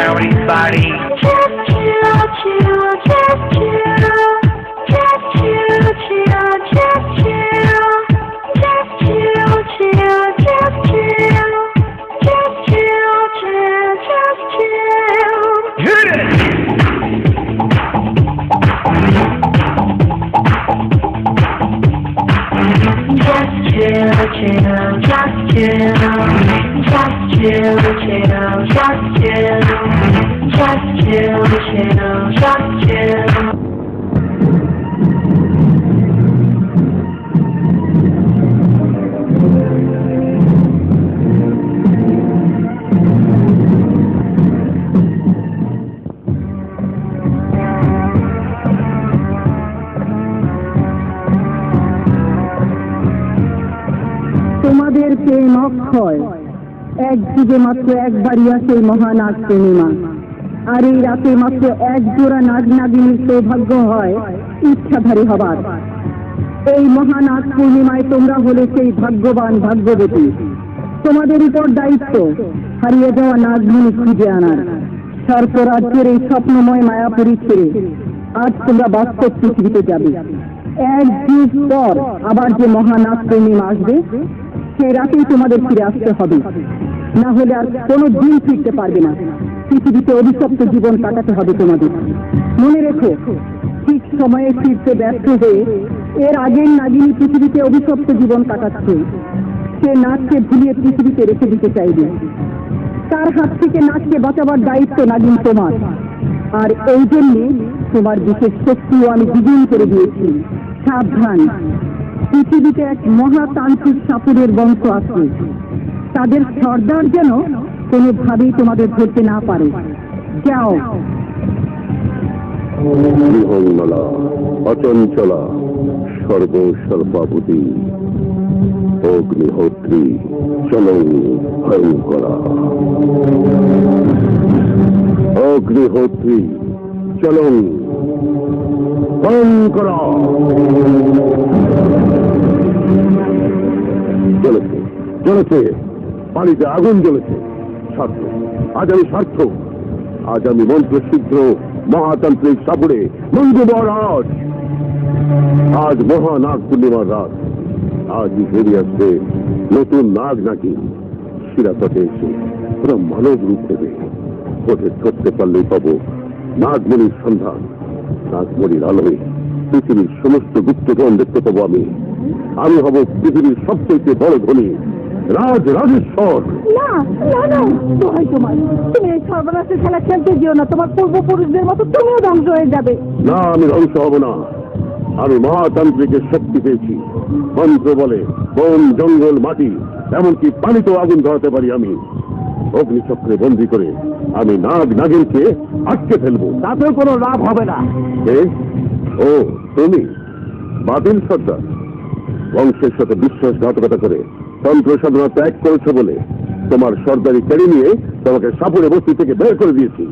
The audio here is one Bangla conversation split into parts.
everybody. Just chill, chill, just chill. Just chill, chill, just chill. Just chill, chill, just chill. Just chill, chill, just chill. Hit it! Just chill, chill, just chill. Just chill, chill, just chill. Just chill, chill, just chill. তোমাদের প্রেম অক্ষয়, এক যুগে মাত্র একবারই আসে এই মহানাগ পূর্ণিমা। আর এই রাতে মাত্র এক জোড়া নাগ নাগিনীর সৌভাগ্য হয় ইচ্ছাধারী হবার। এই মহানাগ পূর্ণিমায় তোমরা হলে সেই ভাগ্যবান ভাগ্যবতী। তোমাদের উপর দায়িত্ব হারিয়ে যাওয়া নাগমণি খুঁজে আনার। সর্পরাজ্যের এই স্বপ্নময় মায়াপুরী ছেড়ে আজ তোমরা বাস্তব পৃথিবীতে যাবে। এক যুগ পর আবার যে মহানাগ পূর্ণিমা আসবে, সেই রাতেই তোমাদের ফিরে আসতে হবে, না হলে আর কোনো দিন ফিরতে পারবে না। পৃথিবীতে অভিশপ্ত জীবন কাটাতে হবে তোমাদের। মনে রেখো, ঠিক সময়ে ফিরতে ব্যর্থ হয়ে এর আগের নাগিনী পৃথিবীতে অভিশপ্ত জীবন কাটাচ্ছে। সে নাগকে ভুলিয়ে পৃথিবীতে রেখে দিতে চাইবে। তার হাত থেকে নাগকে বাঁচাবার দায়িত্ব নাগিন তোমার। আর এই জন্যে তোমার বিশেষ শক্তিও আমি দ্বিগুণ করে দিয়েছি। সাবধান, পৃথিবীতে এক মহাতান্ত্রিক সাপুরের বংশ আছে। তাদের সর্দার যেন কোনোভাবেই তোমাদের ধরতে না পারে। যাও। বিহঙ্গলা, অচঞ্চলা, সর্বসর্বাভূতি, অগ্নিহোত্রী, চলং ভয়ঙ্করা। অগ্নিহোত্রী, চলং ভয়ঙ্করা। জ্বলেছে, জ্বলেছে, পানিতে আগুন জ্বলেছে। স্বার্থ, আজ আমি স্বার্থ। আজ আমি মন্ত্রসিদ্ধ মহাতান্ত্রিক সাপুরে মঙ্গু মহারাজ। আজ মহানাগ পূর্ণিমার রাত। আজই বেরিয়ে আসবে নতুন নাগ নাকি শিরাতটে এসে ওরা মানব রূপ দেবে। ওদের ধরতে পারলেই পাবো নাগমণির সন্ধান। নাগমণির আলোয় পৃথিবীর সমস্ত গুপ্তধন দেখতে পাবো আমি। আমি হব পৃথিবীর সবচেয়ে বড় ধনী রাজেশ্বর। না না না, দোহাই তোমার, তুমি এই সর্বনাশের খেলা খেলতে দিও না। তোমার পূর্বপুরুষদের মতো তুমিও ধ্বংস হয়ে যাবে। না, আমি ধ্বংস হব না। আমি মহাতান্ত্রিকের শক্তি পেয়েছি। মন্ত্র বলে বন, জঙ্গল, মাটি, এমনকি পানিতেও আগুন ধরাতে পারি আমি। অগ্নিচক্রে বন্দী করে আমি নাগ নাগিনকে আটকে ফেলবো। তাতেও কোনো লাভ হবে না। ও তুমি বাতিল সর্দার, বংশের সাথে বিশ্বাসঘাতকতা করে তন্ত্র সাধনা ত্যাগ করেছো বলে তোমার সর্দারি কেড়ে নিয়ে তোমাকে সাপুরে বস্তি থেকে বের করে দিয়েছি।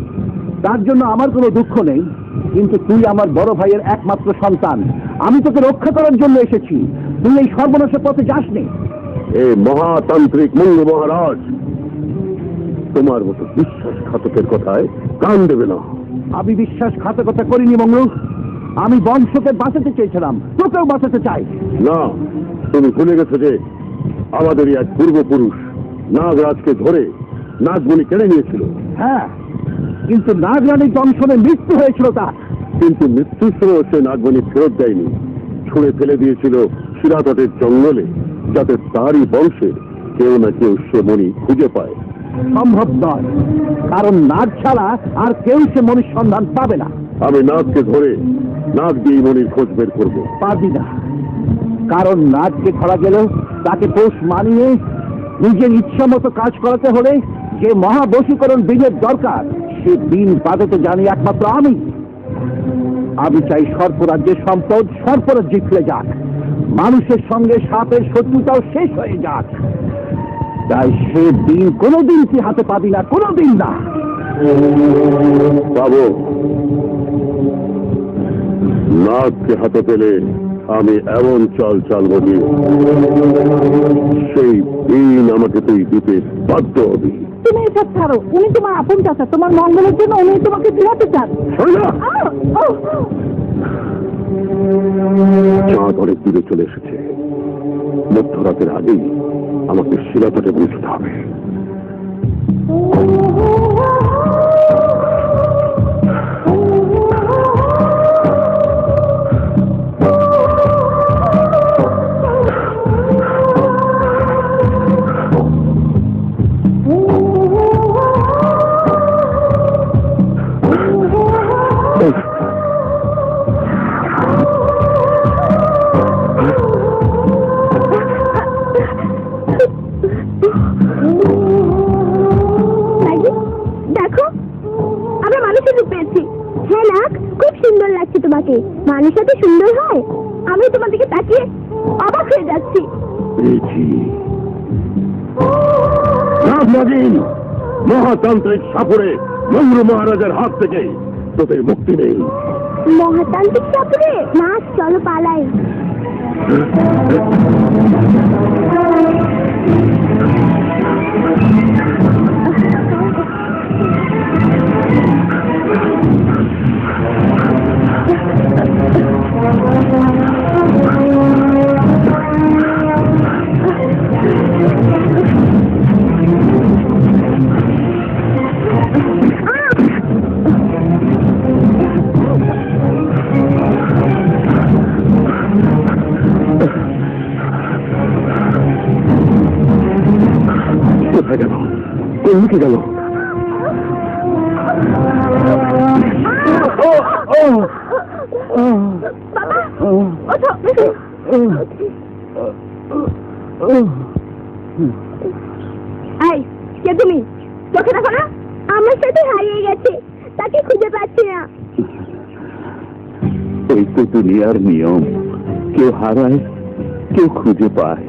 তার জন্য আমার কোনো দুঃখ নেই, কিন্তু তুই আমার বড় ভাইয়ের একমাত্র সন্তান। আমি তোকে রক্ষা করার জন্য এসেছি। তুই এই সর্বনাশের পথে যাসনি। এই মহাতান্ত্রিক মঙ্গু মহারাজ তোমার মতো বিশ্বাসঘাতকের কথায় কান দেবে না। আমি বিশ্বাসঘাতকতা করিনি মঙ্গু। আমি বংশকে বাঁচাতে চেয়েছিলাম, তোকেও বাঁচাতে চাই। না, তুমি ভুলে গেছো যে আমাদেরই এক পূর্বপুরুষ নাগরাজকে ধরে নাগমণি কেড়ে নিয়েছিল। হ্যাঁ, কিন্তু নাগরানীর দংশনে মৃত্যু হয়েছিল তার। কিন্তু মৃত্যুর সময় সে নাগমণি ফেরত দেয়নি, ছুঁড়ে ফেলে দিয়েছিল শিরাতটের জঙ্গলে, যাতে তারই বংশে কেউ না কেউ সে মণি খুঁজে পায়। সম্ভব নয়, কারণ নাগ ছাড়া আর কেউ সে মণির সন্ধান পাবে না। আমি নাগকে ধরে নাগ দিয়ে মণির খোঁজ বের করবো। পারবি না, কারণ নাগকে ধরা গেলেও তাকে পোষ মানিয়ে নিজের ইচ্ছা মতো কাজ করাতে হলে যে মহাবশীকরণ বীজের দরকার, সে বীজ বাজাতে জানি একমাত্র আমি। আমি চাই সর্পরাজ্যের সম্পদ সর্পরাজ্যে ফিরে যাক, মানুষের সঙ্গে সাপের শত্রুতাও শেষ হয়ে যাক। তাই সে দিন কোনোদিন তুই হাতে পাবি না, কোনোদিন না। পাবো, নাগকে হাতে পেলে আমি এমন চাল চালব যে সেই দিন আমাকে তুই দিতে বাধ্য হবি। তুমি এসব ছাড়ো, উনি তোমার আপন চাচা, তোমার মঙ্গলের জন্য উনি তোমাকে ফিরাতে চান। চাঁদ অনেক দূরে চলে এসেছে, মধ্যরাতের আগেই আমাকে শিলাতটে পৌঁছতে হবে। দেখো, আমরা মানুষের রূপ পেয়েছি। হ্যাঁ না, খুব সুন্দর লাগছে তোমাকে। মানুষ এত সুন্দর হয়? আমি তোমার দিকে তাকিয়ে অবাক হয়ে যাচ্ছি। মহাতান্ত্রিক সাপুরে মঙ্গল মহারাজের হাত থেকে তোদের মুক্তি নেই। মহাতান্ত্রিক সাপুরে? না, চলো পালাই। কোথায় গেল? কোন মুখে গেল? বাবা, ওঠো। এই, কে তুমি? চোখে দেখো না? আমার সাথে হারিয়ে গেছে, তাকে খুঁজে পাচ্ছি না। এই তো দুনিয়ার নিয়ম, কেউ হারায়, কেউ খুঁজে পায়।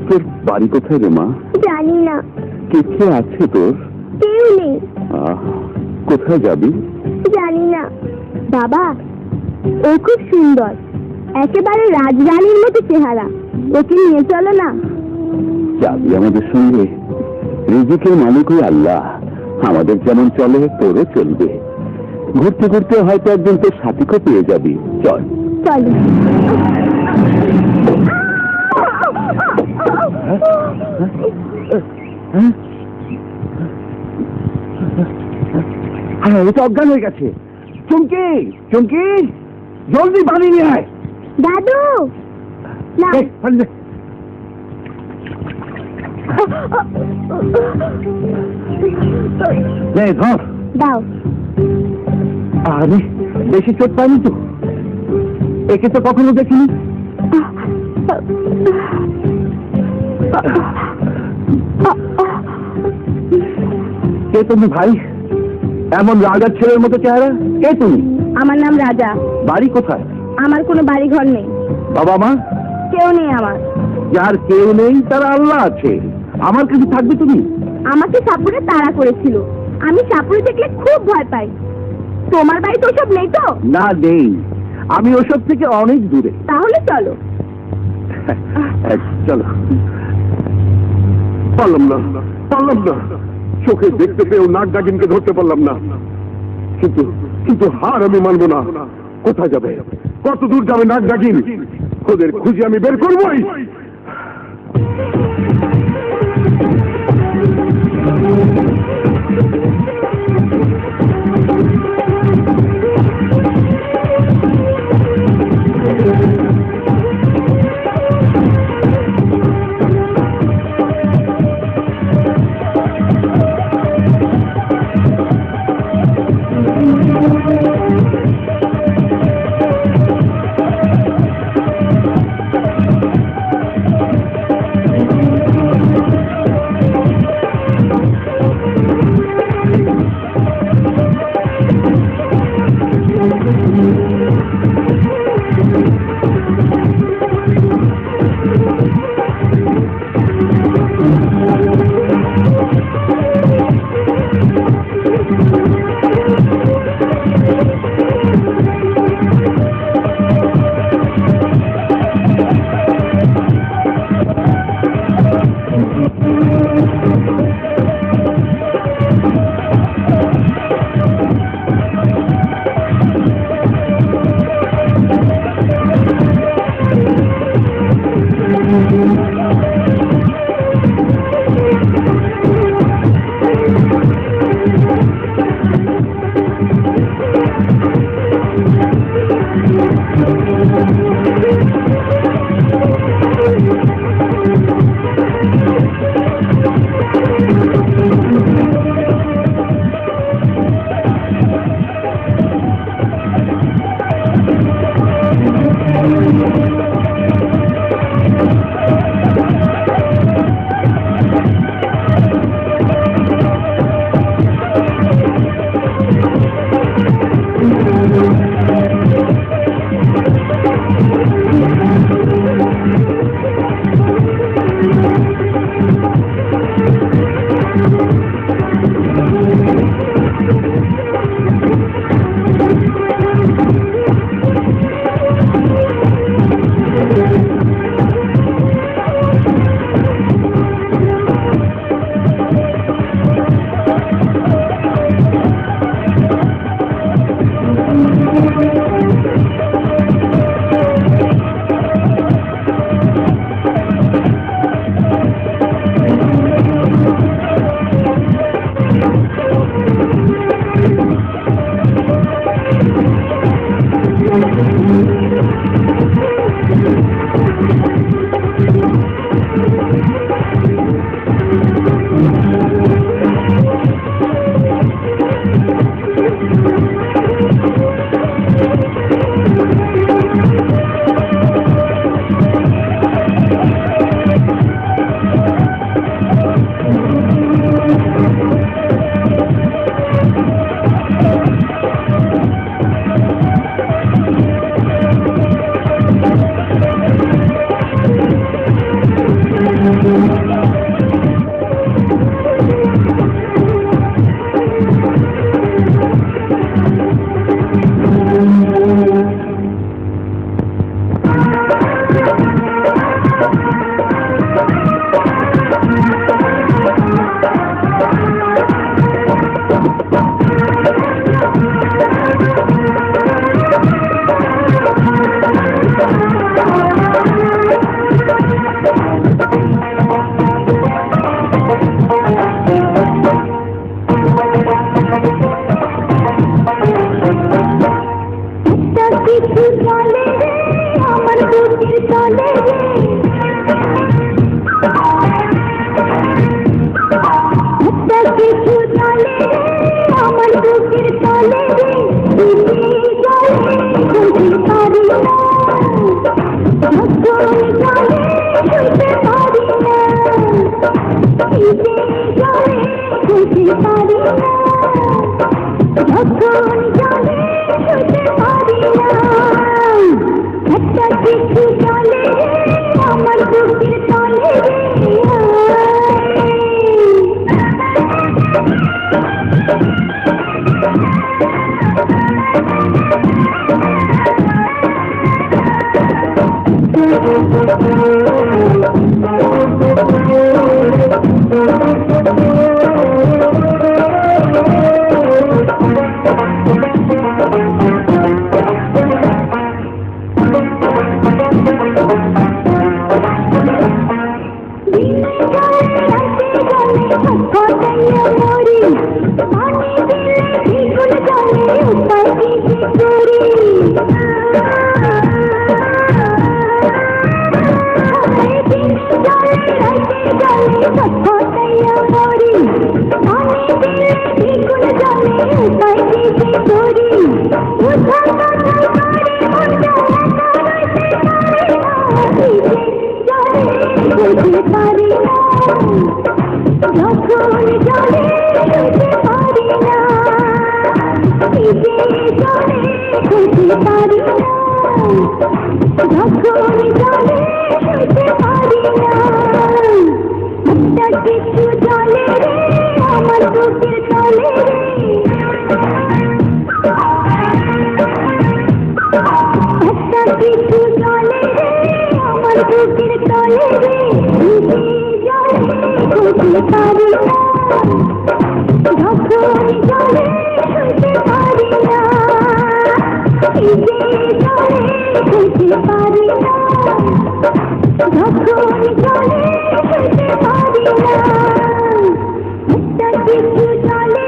তোর বাড়ি কোথায় রে মা? জানি না। কে কে আছে তোর? কেউ নেই। কোথায় যাবি? জানি না। বাবা, ও খুব সুন্দর, একেবারে রাজরানীর মতো চেহারা। ওকে নিয়ে চলো না। যাবি আমাদের সঙ্গে? রিজিকের মালিকই আল্লাহ, আমাদের যেমন চলে তোরও চলবে। ঘুরতে ঘুরতে হয়তো একদিন তোর সাথীকে পেয়ে যাবি। চল চলো। ও তো অজ্ঞান হয়ে গেছে। চুমকি, চুমকি, জলদি পানি নিয়ে আয়। দাদু, না। এই, পানি দে। নে, ধর। দাও। আরে বেশি চোট পাইনি তো? একে তো কখনো দেখিনি। কে তুমি ভাই? এমন রাজা ছেলের মতো চেহারা, কে তুমি? আমার নাম রাজা। বাড়ি কোথায়? আমার কোনো বাড়ি ঘর নেই। বাবা মা? কেউ নেই আমার। যার কেউ নেই তার আল্লাহ আছে। আমার কাছে থাকবে তুমি? আমাকে সাপুরে তাড়া করেছিল। আমি সাপুরে দেখলে খুব ভয় পাই। তোমার বাড়িতে ওসব নেই তো? না, নেই। আমি ওসব থেকে অনেক দূরে। তাহলে চলো। চলো। পারলাম না। চোখে দেখতে পেয়েও নাক ডাকিনকে ধরতে পারলাম না। কিন্তু কিন্তু হার আমি মানবো না। কোথায় যাবে? কত দূর যাবে নাক ডাকিন? ওদের খুঁজে আমি বের করবোই। কিছু জলে আমার বুকের তলে জলে বুঝতে পারি না যখন জলে বুঝতে পারি না জলে বুঝতে পারি না যখন জলে বুঝতে পারি না একটা কিছু জলে আমার বুকের তলে কিছু জলে আমার বুকের তলে একটা কিছু জলে আমার বুকের তলে জলে বুঝতে পারি না যখন জলে বুঝতে পারি না জলে বুঝতে পারি না যখন জলে বুঝতে পারি না একটা কিছু জলে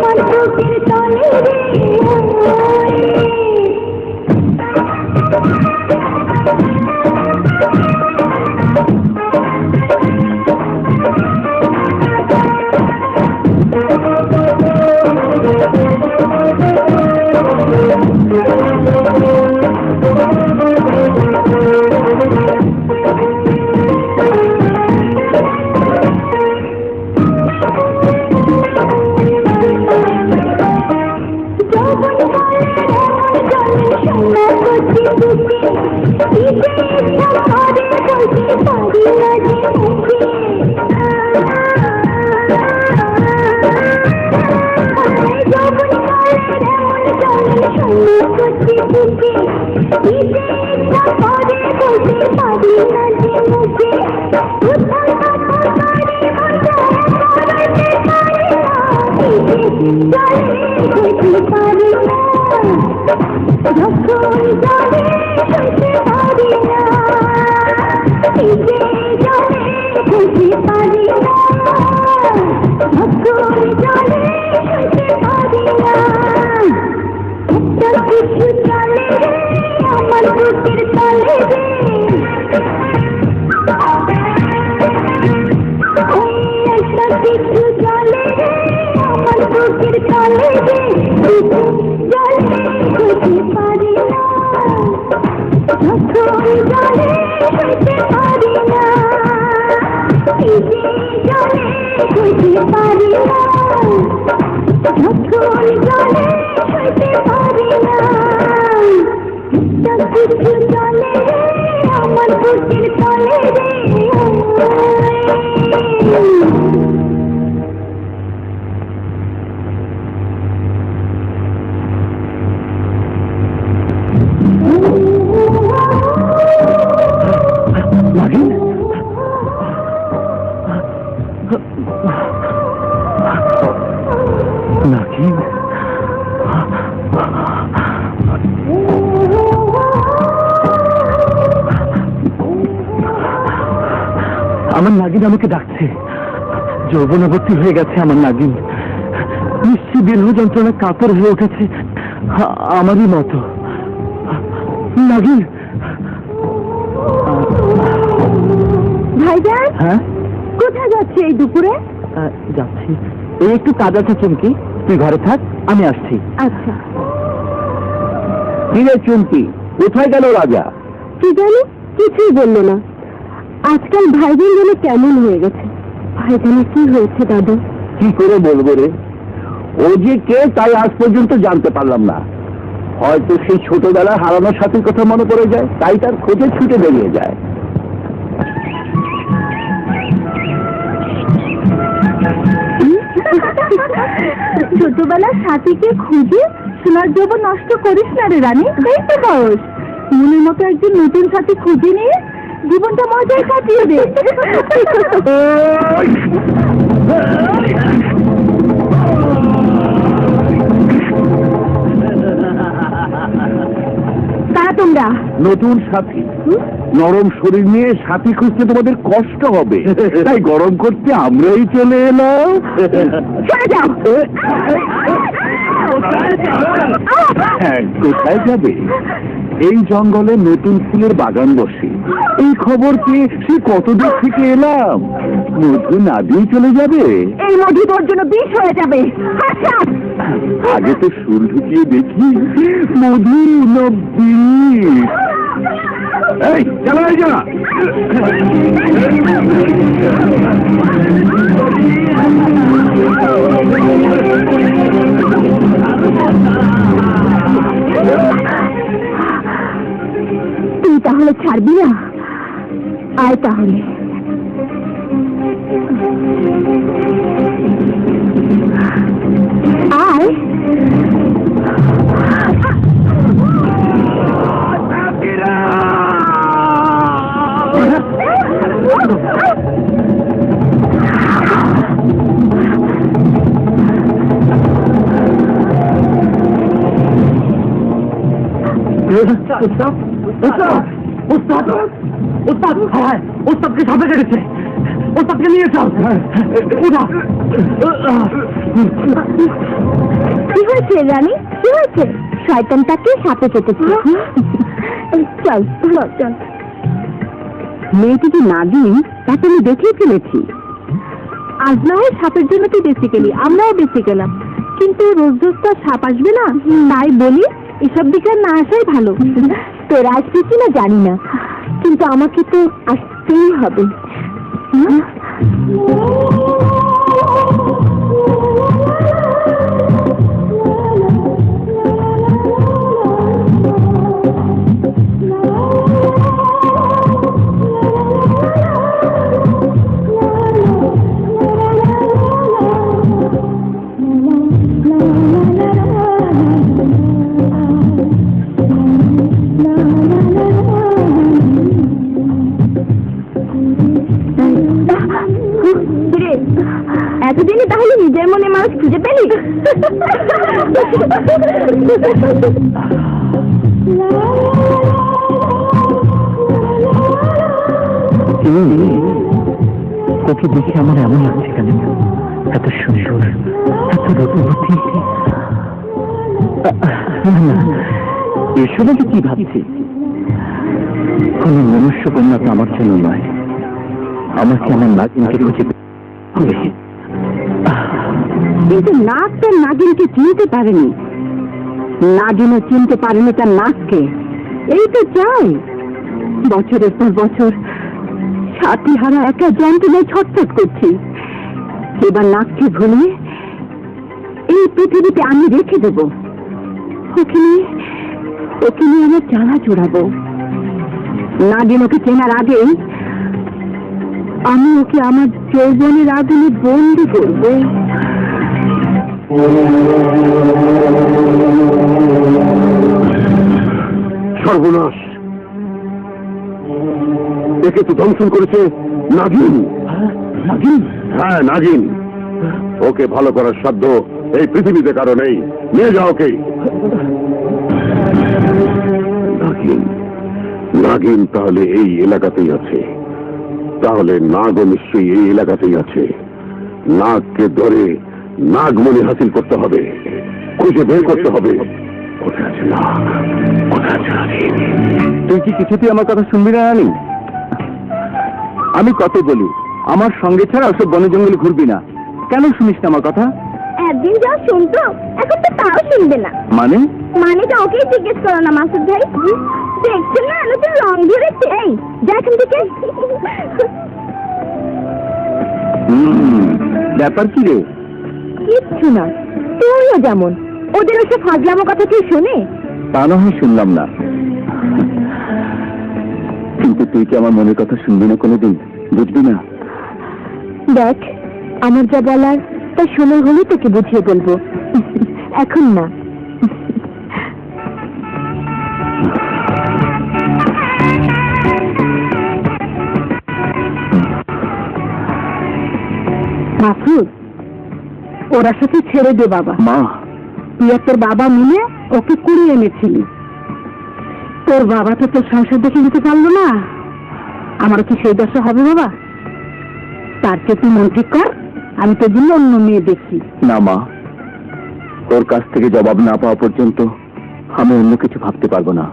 আমার বুকের তলে আমার বুকের তলে একটা কিছু জলে আমার বুকের তলে জলে বুঝতে পারি না যখন জলে বুঝতে পারি না জলে বুঝতে পারি না যখন জলে বুঝতে পারি না কিছু জলে আমার বুকের তলে নাগিন আমার নাগিন আমাকে ডাকছে যৌবনাবর্তী হয়ে গেছে আমার নাগিন নিশ্চয় দীর্ঘ যন্ত্রণা কাতর হয়ে উঠেছে আমারই মতো নাগিন ভাইজান হ্যাঁ কোথায় যাচ্ছে এই দুপুরে যাচ্ছি এই একটু কাজ আছে চুমকি, তুই ঘরে থাক, আমি আসছি। আচ্ছা। কিরে চুমকি, কোথায় গেল রাজা? কি জানি, কিছুই বললো না। আজকাল ভাইজান যেন কেমন হয়ে গেছে। ভাইজানের কি হয়েছে দাদু? কি করে বলবো রে, ও যে কে তাই আজ পর্যন্ত জানতে পারলাম না। হয়তো সেই ছোটবেলায় হারানোর সাথে কথা মনে পড়ে যায়, তাই তার খোঁজে ছুটে বেরিয়ে যায়। ছোটবেলার সাথীকে খুঁজে সোনার যৌবন নষ্ট করিস না রে রানী, এই তো বয়স। মনের মতো একজন নতুন সাথী খুঁজে নিয়ে জীবনটা মজায় কাটিয়ে দে। তারা তোমরা নতুন সাথী, নরম শরীর নিয়ে সাথী খুঁজতে তোমাদের কষ্ট হবে, তাই গরম করতে আমরাই চলে এলাম। সরে যাও। হ্যাঁ, কোথায় যাবে? এই জঙ্গলে নতুন ফুলের বাগান বসে, এই খবর পেয়ে সে কত দূর থেকে এলাম। মধু না দিয়ে চলে যাবে? এই মধু তোর জন্য বিষ হয়ে যাবে। আচ্ছা, আগে তো সুর ঢুকিয়ে দেখি মধু না বিষ। এই চলো, এই চলো। তুই তাহলে ছাড়বি না? আয় তাহলে। আয়। ওস্তাদকে সাথে কেটেছে, ওস্তাদকে নিয়ে চল। কি হয়েছে রানী, কি হয়েছে? শয়তানটাকে সাপে কেটেছে। চল চল চল। মেয়েটি যে নাগিন তাকে আমি দেখেই ফেলেছি। আজ না হয় সাপের জন্য তুই বেঁচে গেলি, আমরাও বেঁচে গেলাম, কিন্তু রোজ রোজ তো সাপ আসবে না, তাই বলি এসব দিকে না আসাই ভালো। তোরা আসবি কিনা জানি না, কিন্তু আমাকে তো আসতেই হবে। এতদিনই তাহলে নিজের মনে মানুষ খুঁজে পেলি? তোকে দেখে আমার এমন লাগছে কেন? এত সুন্দর, এত রূপবতী। এসব কি ভাবছি? কোন মনুষ্য কন্যা তো আমার জন্য নয়, আমাকে আমার নাগিনকে খুঁজে হবে। কিন্তু নাগ তার নাগিনকে চিনতে পারেনি, নাগিনও চিনতে পারেনি তার নাগকে। এই তো চাই বছরের পর বছর সাথী হারা একা যন্ত্রণায় ছটফট করছি। এবার নাগকে ভুলিয়ে এই পৃথিবীতে আমি রেখে দেব। ওকে নিয়ে আমার জ্বালা চড়াবো। নাগিন ওকে চেনার আগেই আমি ওকে আমার যৌবনের আগুনে বন্দি করবো। সর্বনাশ, একে তো দংশন করেছে নাগিন। নাগিন? হ্যাঁ, নাগিন। ওকে ভালো করার সাধ্য এই পৃথিবীতে কারো নেই। নিয়ে যাও ওকে। নাগিন, নাগিন তাহলে এই এলাকাতেই আছে। তাহলে নাগও নিশ্চয়ই এই এলাকাতেই আছে। নাগকে ধরে নাগমণি হাসিল করতে হবে, খুঁজে বের করতে হবে। কোথায় আছে নাগ, কোথায় আছে নাগিন? তুই কি কিছুতেই আমার কথা শুনবি না রানী? আমি কত বলি, আমার সঙ্গে ছাড়া ওসব বনে জঙ্গলে ঘুরবি না। কেন শুনিস না আমার কথা? একদিন যা শুনতো এখন তো তাও শুনবে না। মানে? মানেটা ওকেই জিজ্ঞেস করো না মাসুদ ভাই। দেখছেন না নতুন রং ধরেছে। এই দেখেন থেকে ব্যাপার কি রে? কিচ্ছু না, তুইও যেমন। ওদের ওসব ফাজলামো কথা কেউ শোনে? তা না হয় শুনলাম না, কিন্তু তুই কি আমার মনের কথা শুনবি না কোনোদিন? বুঝবি না? দেখ, আমার যা বলার তা সময় হলে তোকে বুঝিয়ে বলবো, এখন না। মাসুদ, ওরা সাথে ছেড়ে দে বাবা। মা, তুই আর তোর বাবা মিলে ওকে কুড়িয়ে এনেছিলি। তোর বাবা তো তোর সংসার দেখে নিতে পারলো না, আমারও কি সেই দশা হবে বাবা? তার চেয়ে তুই মন ঠিক কর, আমি তোর জন্য অন্য মেয়ে দেখি। না মা, তোর কাছ থেকে জবাব না পাওয়া পর্যন্ত আমি অন্য কিছু ভাবতে পারবো না।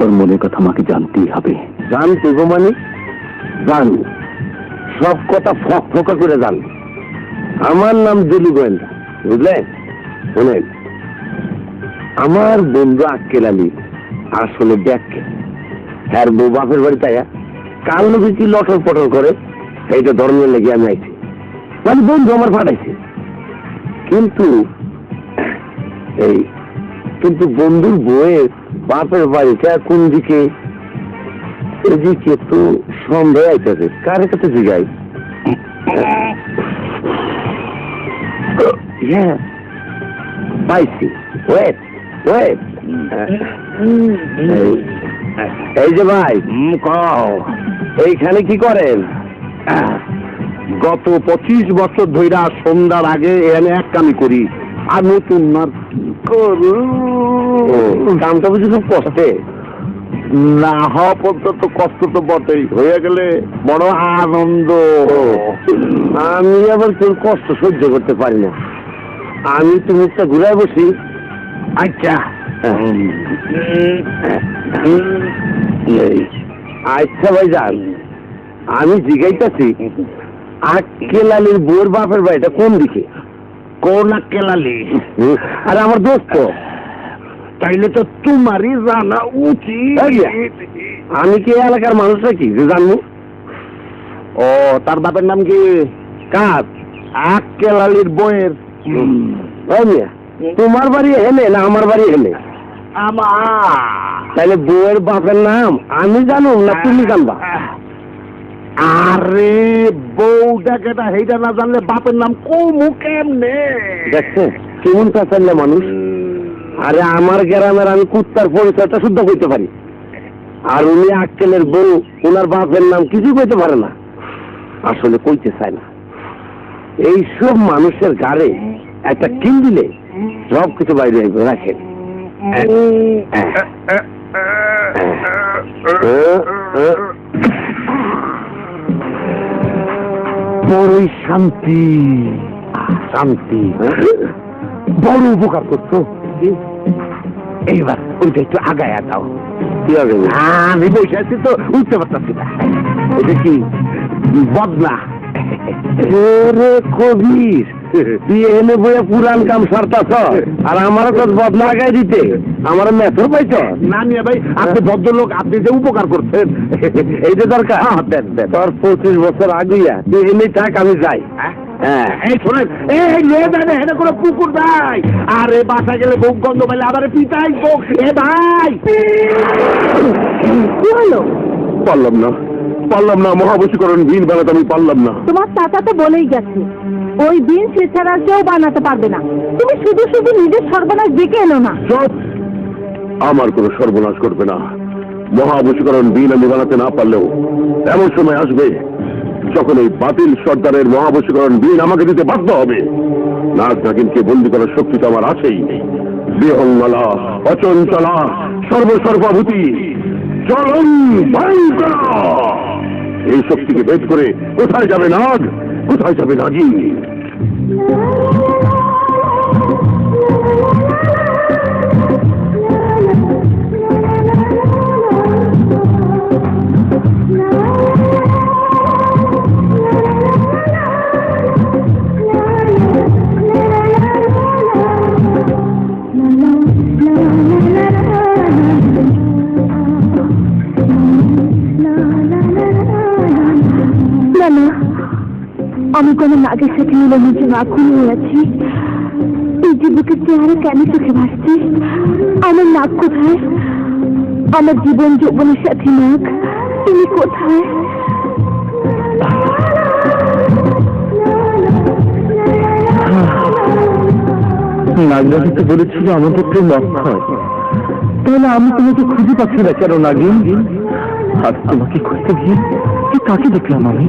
ওর মনের কথা আমাকে জানতেই হবে। জানতে গো মানে? জান, সব কথা ফকা করে জান। আমার নাম জেলু গোয়েন্দা, বুঝলেন? শোনেন, আমার বন্ধু আক্কেল আলী আসলে ব্যাখ্যা হ্যার বউ বাপের বাড়ি তাইয়া কাল নবী কি লটর পটর করে, এইটা ধর্মের লেগে আমি আইছি। মানে বন্ধু আমার ফাটাইছে, কিন্তু কিন্তু বন্ধুর বউয়ের বাপের বাড়িটা কোন দিকে, এদিকে তো সন্দেহ আইতেছে। কার কাছে জিগাই? হ্যাঁ পাইছি, ওয়েট ওয়েট। এই যে ভাই, এইখানে কি করেন? গত 25 বছর ধইরা সন্ধ্যার আগে এখানে এক কামি করি, আর নতুন আর কি করু? কামটা বুঝি খুব কষ্টে? না হওয়া পর্যন্ত কষ্ট তো বটেই, হয়ে গেলে বড় আনন্দ। আমি আবার তোর কষ্ট সহ্য করতে পারি না। আমি তুমি একটা ঘুরায় বসি। আচ্ছা, আচ্ছা ভাই যান, আমি জিগাইতেছি আক্কেল আলীর বউর বাপের বাড়িটা কোন দিকে? কোন আক্কেল আলী? আর আমার দোস্ত। তাইলে তো তোমারই জানা উচিত। আমি কি এলাকার মানুষ নাকি যে জানবো? ও, তার বাপের নাম কি? কার? আক্কেল আলীর বউয়ের। তোমার বাড়ি হেলে না আমার বাড়ি হেলে? আমার। তাইলে বউয়ের বাপের নাম আমি জানো না তুমি জানবা? আরে বউটাকে না, সেইটা না জানলে বাপের নাম কমু কেমনে? দেখছো কেমন চাচাইলে মানুষ? আরে আমার গ্রামের আমি কুত্তার পরিচয়টা শুদ্ধ করতে পারি, আর উনি আক্কেলের বউ, ওনার বাপের নাম কিছু কইতে পারে না, আসলে কইতে চায় না। এইসব মানুষের গাড়ে একটা কিল দিলে সব কিছু বাইরে রাখেন। বড়ই শান্তি, শান্তি, বড় উপকার করছো। এইবার ওইটা একটু আগায়া দাও। কি হবে? আমি বসে আছি তো, উঠতে পারতাছি না। এটা কি বদনা? রে কবির, তুই এনে বইয়া পুরান কাম সারতাছ, আর আমারও তো বদলা আগায় দিতে আমার মেথর পাইছ না নিয়ে ভাই, আপনি ভদ্রলোক, আপনি যে উপকার করছেন এইটা দরকার। দেন দেন। তোর 25 বছর আগিয়া তুই এনে থাক, আমি যাই। হ্যাঁ, এই শোনেন, এই লে দেন, এখানে কোনো পুকুর নাই। আরে বাসা গেলে বউ গন্ধ পাইলে আবার পিতাই বউ। এ ভাই, কি হলো? পারলাম না মহাবশীকরণ দিন বেলাতে আমি পারলাম না। তোমার চাচা তো বলেই গেছে, ওই দিন সে ছাড়া কেউ বানাতে পারবে না। তুমি শুধু শুধু নিজের সর্বনাশ ডেকে এলো না। চুপ! আমার কোনো সর্বনাশ করবে না। মহাবশীকরণ দিন আমি বানাতে না পারলেও এমন সময় আসবে যখন এই বাতিল সর্দারের মহাবশীকরণ দিন আমাকে দিতে বাধ্য হবে। নাগ নাগিনকে বন্দী করার শক্তি তো আমার আছেই। বিহঙ্গলা, অচঞ্চলা, সর্বসর্বাভূতি, চলন ভয়ঙ্কর, এই শক্তিকে ভেদ করে কোথায় যাবে নাগ, কোথায় যাবে নাগিন? আমি কোনো নাগের সাথে মিলানোর জন্য আকুল হয়ে আছি। এই যুবকের চেহারা কেন চোখে ভাসছে? আমার নাক কোথায়? আমার জীবন যৌবনের সাথে নাক, তুমি কোথায়? নাগরাজি তো বলেছিল আমাদের প্রেম অক্ষয়, তাহলে আমি তোমাকে খুঁজে পাচ্ছি না কেন নাগিন? আজ তোমাকে খুঁজতে গিয়ে কাকে দেখলাম আমি?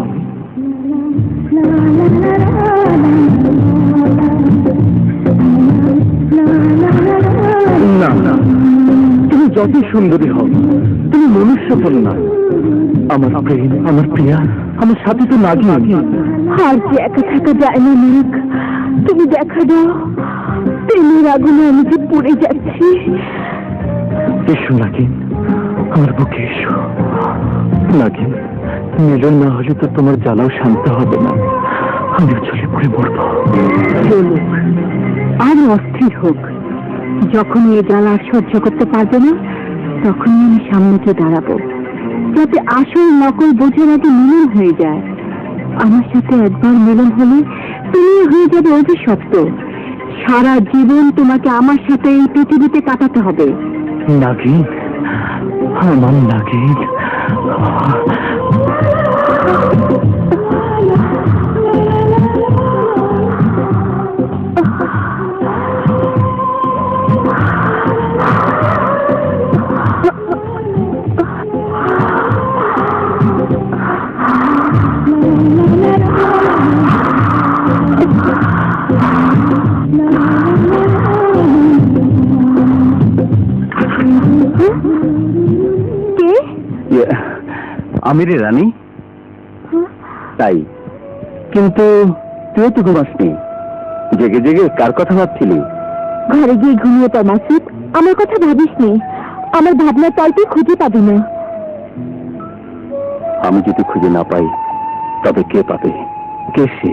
না, তুমি যত সুন্দরী হও, তুমি মনুষ্যপন না। আমার প্রেম, আমার প্রিয়া, আমার সাথে তো নাগিন। আর যে একা থাকা যায় না নাক, তুমি দেখা দাও। প্রেমের আগুনে আমি যে পুড়ে যাচ্ছি। এসো নাগিন, আমার বুকে এসো। নাগিন, মিলন না হলে তো তোমার জ্বালাও শান্ত হবে না, আমি চলে পড়ে মরবো। আর অস্থির হোক, যখন এই জ্বালা সহ্য করতে পারবে না, তখনই আমি সামনে গিয়ে দাঁড়াবো, যাতে আসল নকল বোঝার আগে মিলন হয়ে যায়। আমার সাথে একবার মিলন হলে তুমি হয়ে যাবে অভিশপ্ত। সারা জীবন তোমাকে আমার সাথে এই পৃথিবীতে কাটাতে হবে। নাগিন, আমার নাগিন। আমি রে রানী। তাই? কিন্তু তুই তো ঘুমাসনি, জেগে জেগে কার কথা ভাবছিলি? ঘরে গিয়ে ঘুমিয়ে পর মাসুদ, আমার কথা ভাবিস নি। আমার ভাবনার তাই তুই খুঁজে পাবি না। আমি যদি খুঁজে না পাই তবে কে পাবে? কে সে?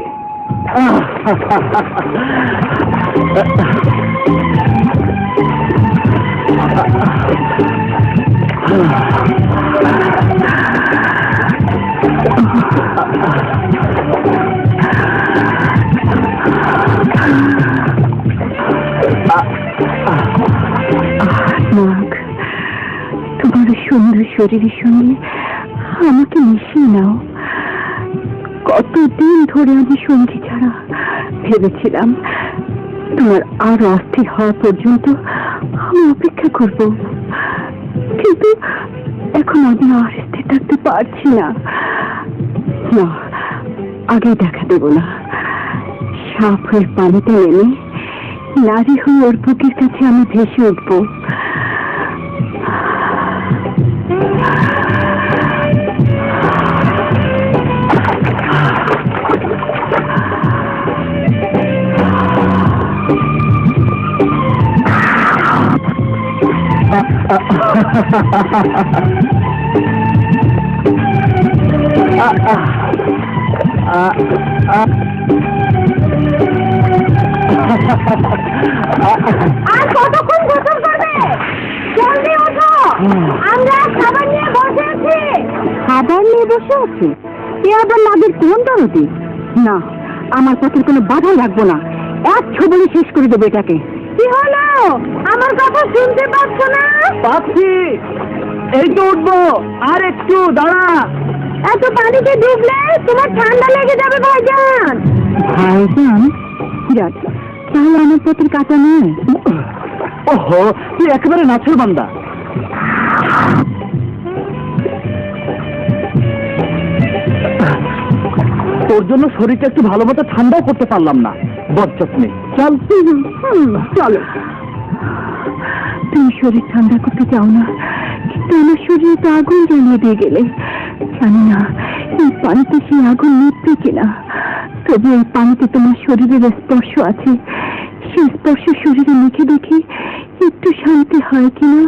নাগ, তোমার সুন্দর শরীরের সঙ্গে আমাকে মিশিয়ে নাও। কতদিন ধরে আমি সঙ্গী ছাড়া ভেবেছিলাম, তোমার আর অস্থির হওয়া পর্যন্ত আমি অপেক্ষা করব, কিন্তু এখন আমি আর স্থির থাকতে পারছি না। না, আগে দেখা দেব না। সাপ হয়ে পানিতে নেমে নারী হয়ে ওর বুকের কাছে আমি ভেসে উঠবো। আর কতক্ষণ গোসল করবে? জলদি ওঠো, আমরা খাবার নিয়ে বসে আছি। খাবার নিয়ে বসে আছি? এ আবার নাগের কোন দরদি? না, আমার পথের কোনো বাধা রাখবো না, এক ছবলে শেষ করে দেবো এটাকে। কি হলো? আমার কথা শুনতে পাচ্ছ না? পাচ্ছি, এই তো উঠবো, আর একটু দাঁড়া। এত পানিতে ডুবলে তোমার ঠান্ডা লেগে যাবে ভাইজান। ভাইজান? যাক, তাহলে আমার পথের কাটা নয়। ওহো, তুই একেবারে নাছের বান্দা। তোর জন্য শরীরটা একটু ভালো মতো ঠান্ডাও করতে পারলাম না, বজ্জাত নেই। চল। চলো। তুমি শরীর ঠান্ডা করতে চাও না, কিন্তু আমার শরীরে তো আগুন জ্বালিয়ে দিয়ে গেলে। জানি না এই পানিতে সেই আগুন নিচ্ছে কিনা, তবে এই পানিতে তোমার শরীরের স্পর্শ আছে। সেই স্পর্শ শরীরে মুখে দেখি একটু শান্তি হয় কিনা।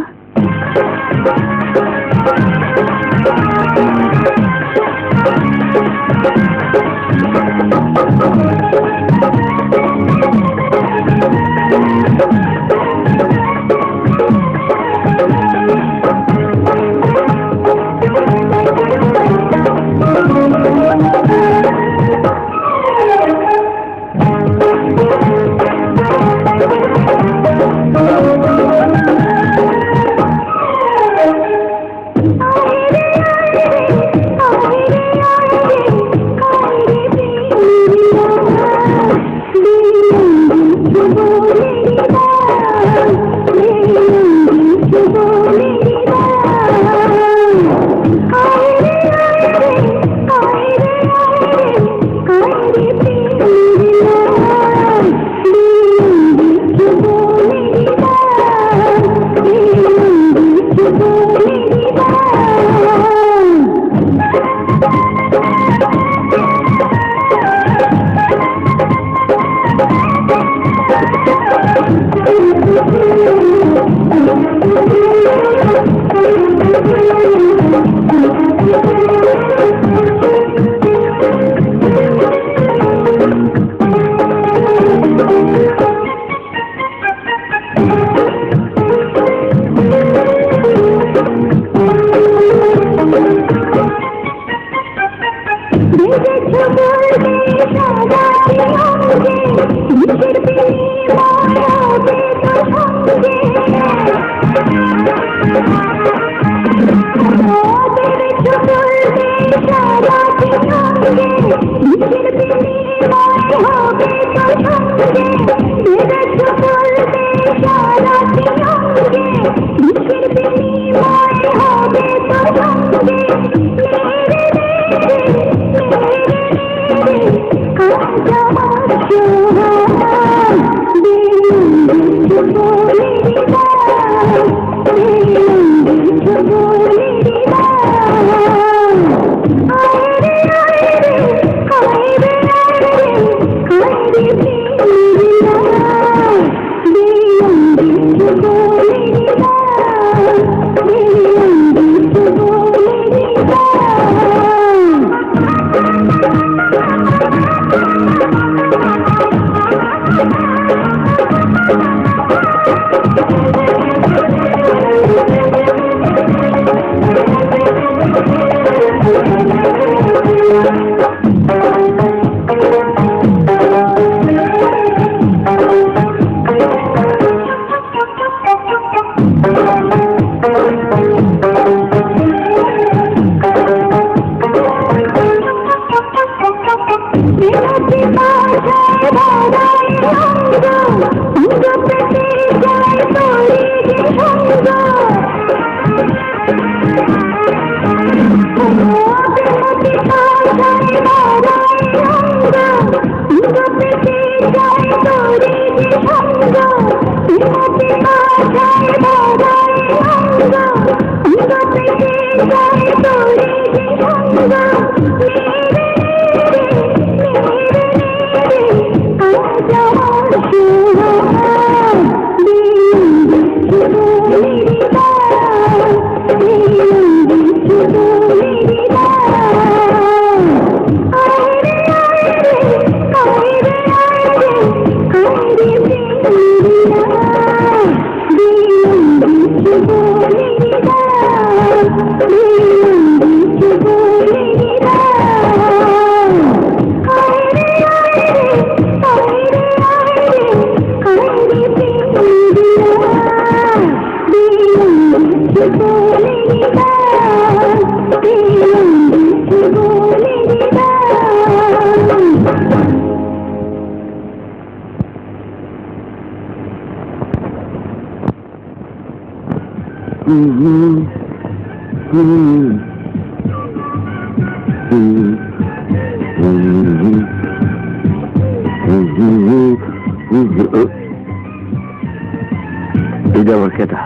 এটা আবার কেটা?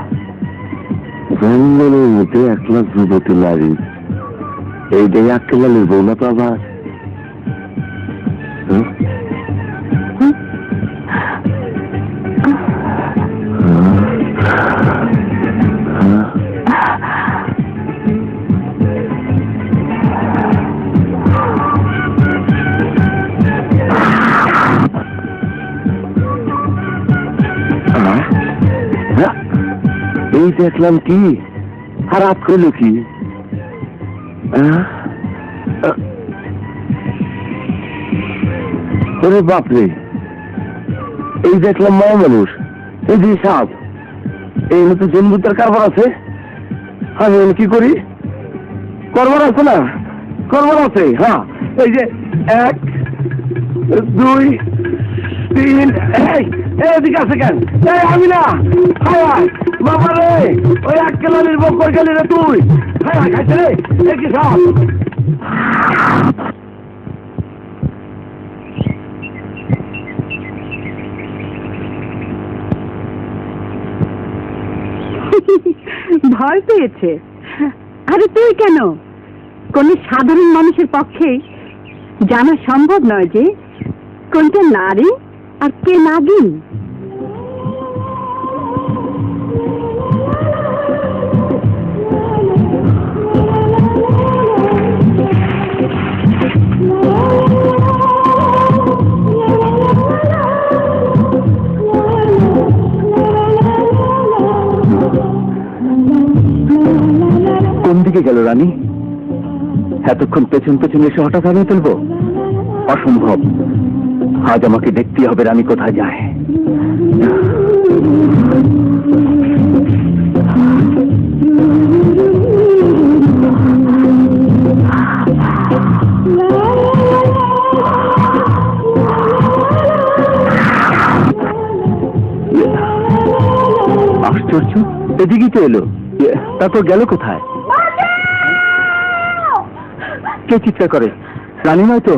জঙ্গলের মধ্যে একলা যুবতী নারী, এইটাই আক্কেলা নেবো না তো আবার? এই দেখলাম কি খারাপ করলো কি? ওরে বাপরে, এই দেখলাম মায়া মানুষ, এই যে সাপ, এই মতো জন্মুতার কারবার আছে। আমি কি করি? করবার আছে না? করবার আছে, হ্যাঁ। এই যে 1 2 3, এদিকে আছে কেন? আমি না, বাবা রে, ওই আক্কেলানির বকর গেলি রে তুই। খাইছে রে, কি সব? ভয় পেয়েছে? আরে তুই কেন? কোন সাধারণ মানুষের পক্ষে জানা সম্ভব নয় যে কোনটা নারী আর কে নাগিন। কোন দিকে গেল রানী? এতক্ষণ পেছন পেছন এসে হঠাৎ হারিয়ে ফেলবো? অসম্ভব। আজ আমাকে দেখতে হবে রানী কোথায় যায়। আশ্চর্য, এদিকেই তো এলো। তারপর গেল কোথায়? কে চিৎকার করে? রানী নয় তো?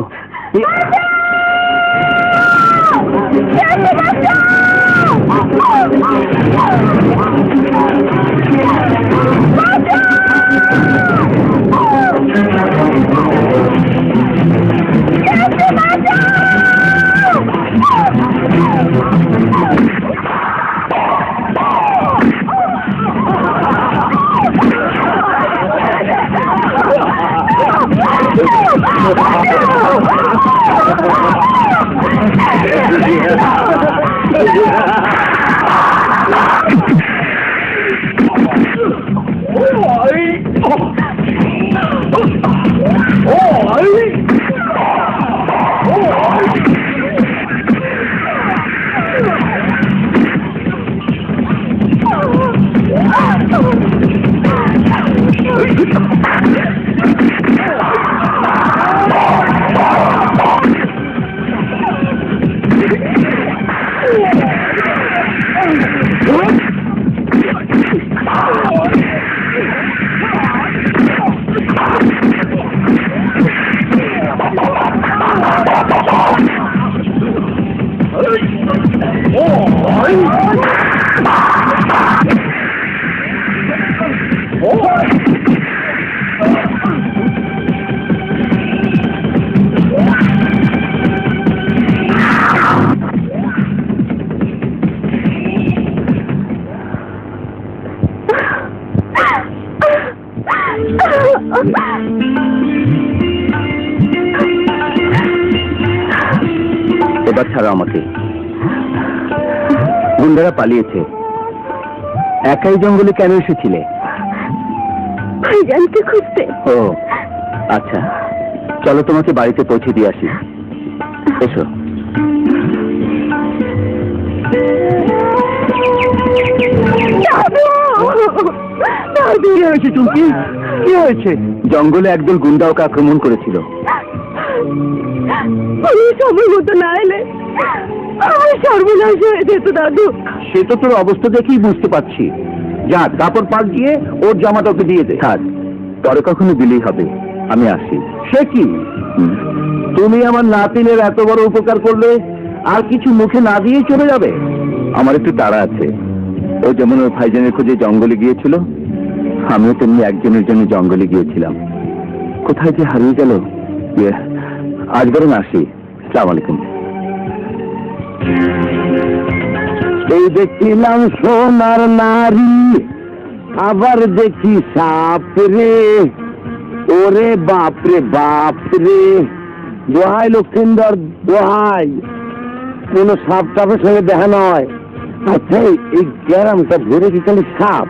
এবার ছাড়ো আমাকে। গুন্ডারা পালিয়েছে। একাই জঙ্গলে কেন এসেছিলে? ভাইজানকে খুঁজতে। ও আচ্ছা, চলো তোমাকে বাড়িতে পৌঁছে দিয়ে আসি। এসো। কি হয়েছে চুমকি? কি হয়েছে? জঙ্গলে একদল গুন্ডা ওকে আক্রমণ করেছিল। সময় মতো না এলে আমার সর্বনাশ হয়ে যেত দাদু। সে তো তোর অবস্থা দেখেই বুঝতে পারছি। যা, কাপড় পাল্টিয়ে ওর জামাটা ওকে দিয়ে দে। থাক, পরে কখনো দিলেই হবে। আমি আসি। সে কি, তুমি আমার নাতিনের এত বড় উপকার করলে আর কিছু মুখে না দিয়ে চলে যাবে? আমার একটু তাড়া আছে। ও যেমন ওর ভাইজানের খোঁজে জঙ্গলে গিয়েছিল, আমিও তেমনি একজনের জন্য জঙ্গলে গিয়েছিলাম। কোথায় যে হারিয়ে গেল। আজ বরং আসি। আসসালামু আলাইকুম। এই দেখছিলাম সোনার নারী, আবার দেখি সাপ রে। ওরে বাপরে বাপ রে, দোহাই লক্ষ্মীন্দর দোহাই, কোন সাপ টাপের সঙ্গে দেখা নয়। আচ্ছা, এই গ্রামটা ধরে কি খালি সাপ?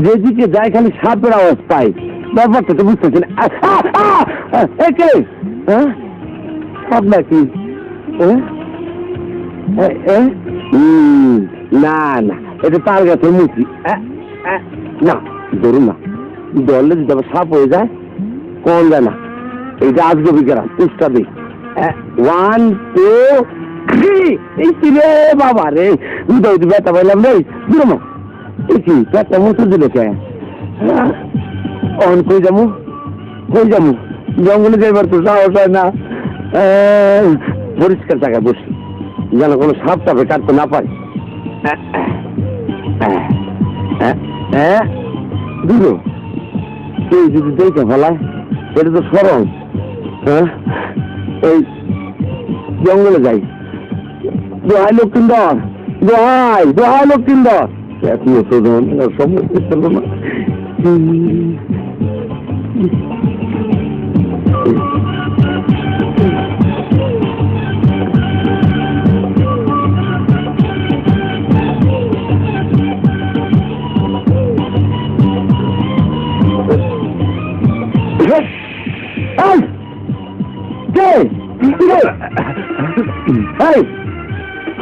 যেদিকে যায় খালি সাপের আওয়াজ পাই। ব্যাপারটা তো বুঝতেছি না। সাপ নাকি? না না, এটা তার গাছের মুচি। না, ধরুন না, দলে যদি আবার সাপ হয়ে যায় কোন যায় না। এইটা আজগবি গ্রাম, চেষ্টা দিই। 1 2 3। রে বাবা রে, ব্যথা পাইলাম রে। দুরমা কি পেটটা মুছে দিল কে? অন কই যাবো, কই যাবো? জঙ্গলে যাইবার তো সাহস হয় না। পরিষ্কার জায়গায় বসি, যেন কোনো সাপ টাপে কাটতে না পারে। দুটো এই যদি দেখে ফেলায়, এটা তো সরল। এই জঙ্গলে যাই। দোহাই লক্ষ্মীন্দর, দোহাই দোহাই লক্ষ্মীন্দর। এখনো তো সময় পেল না।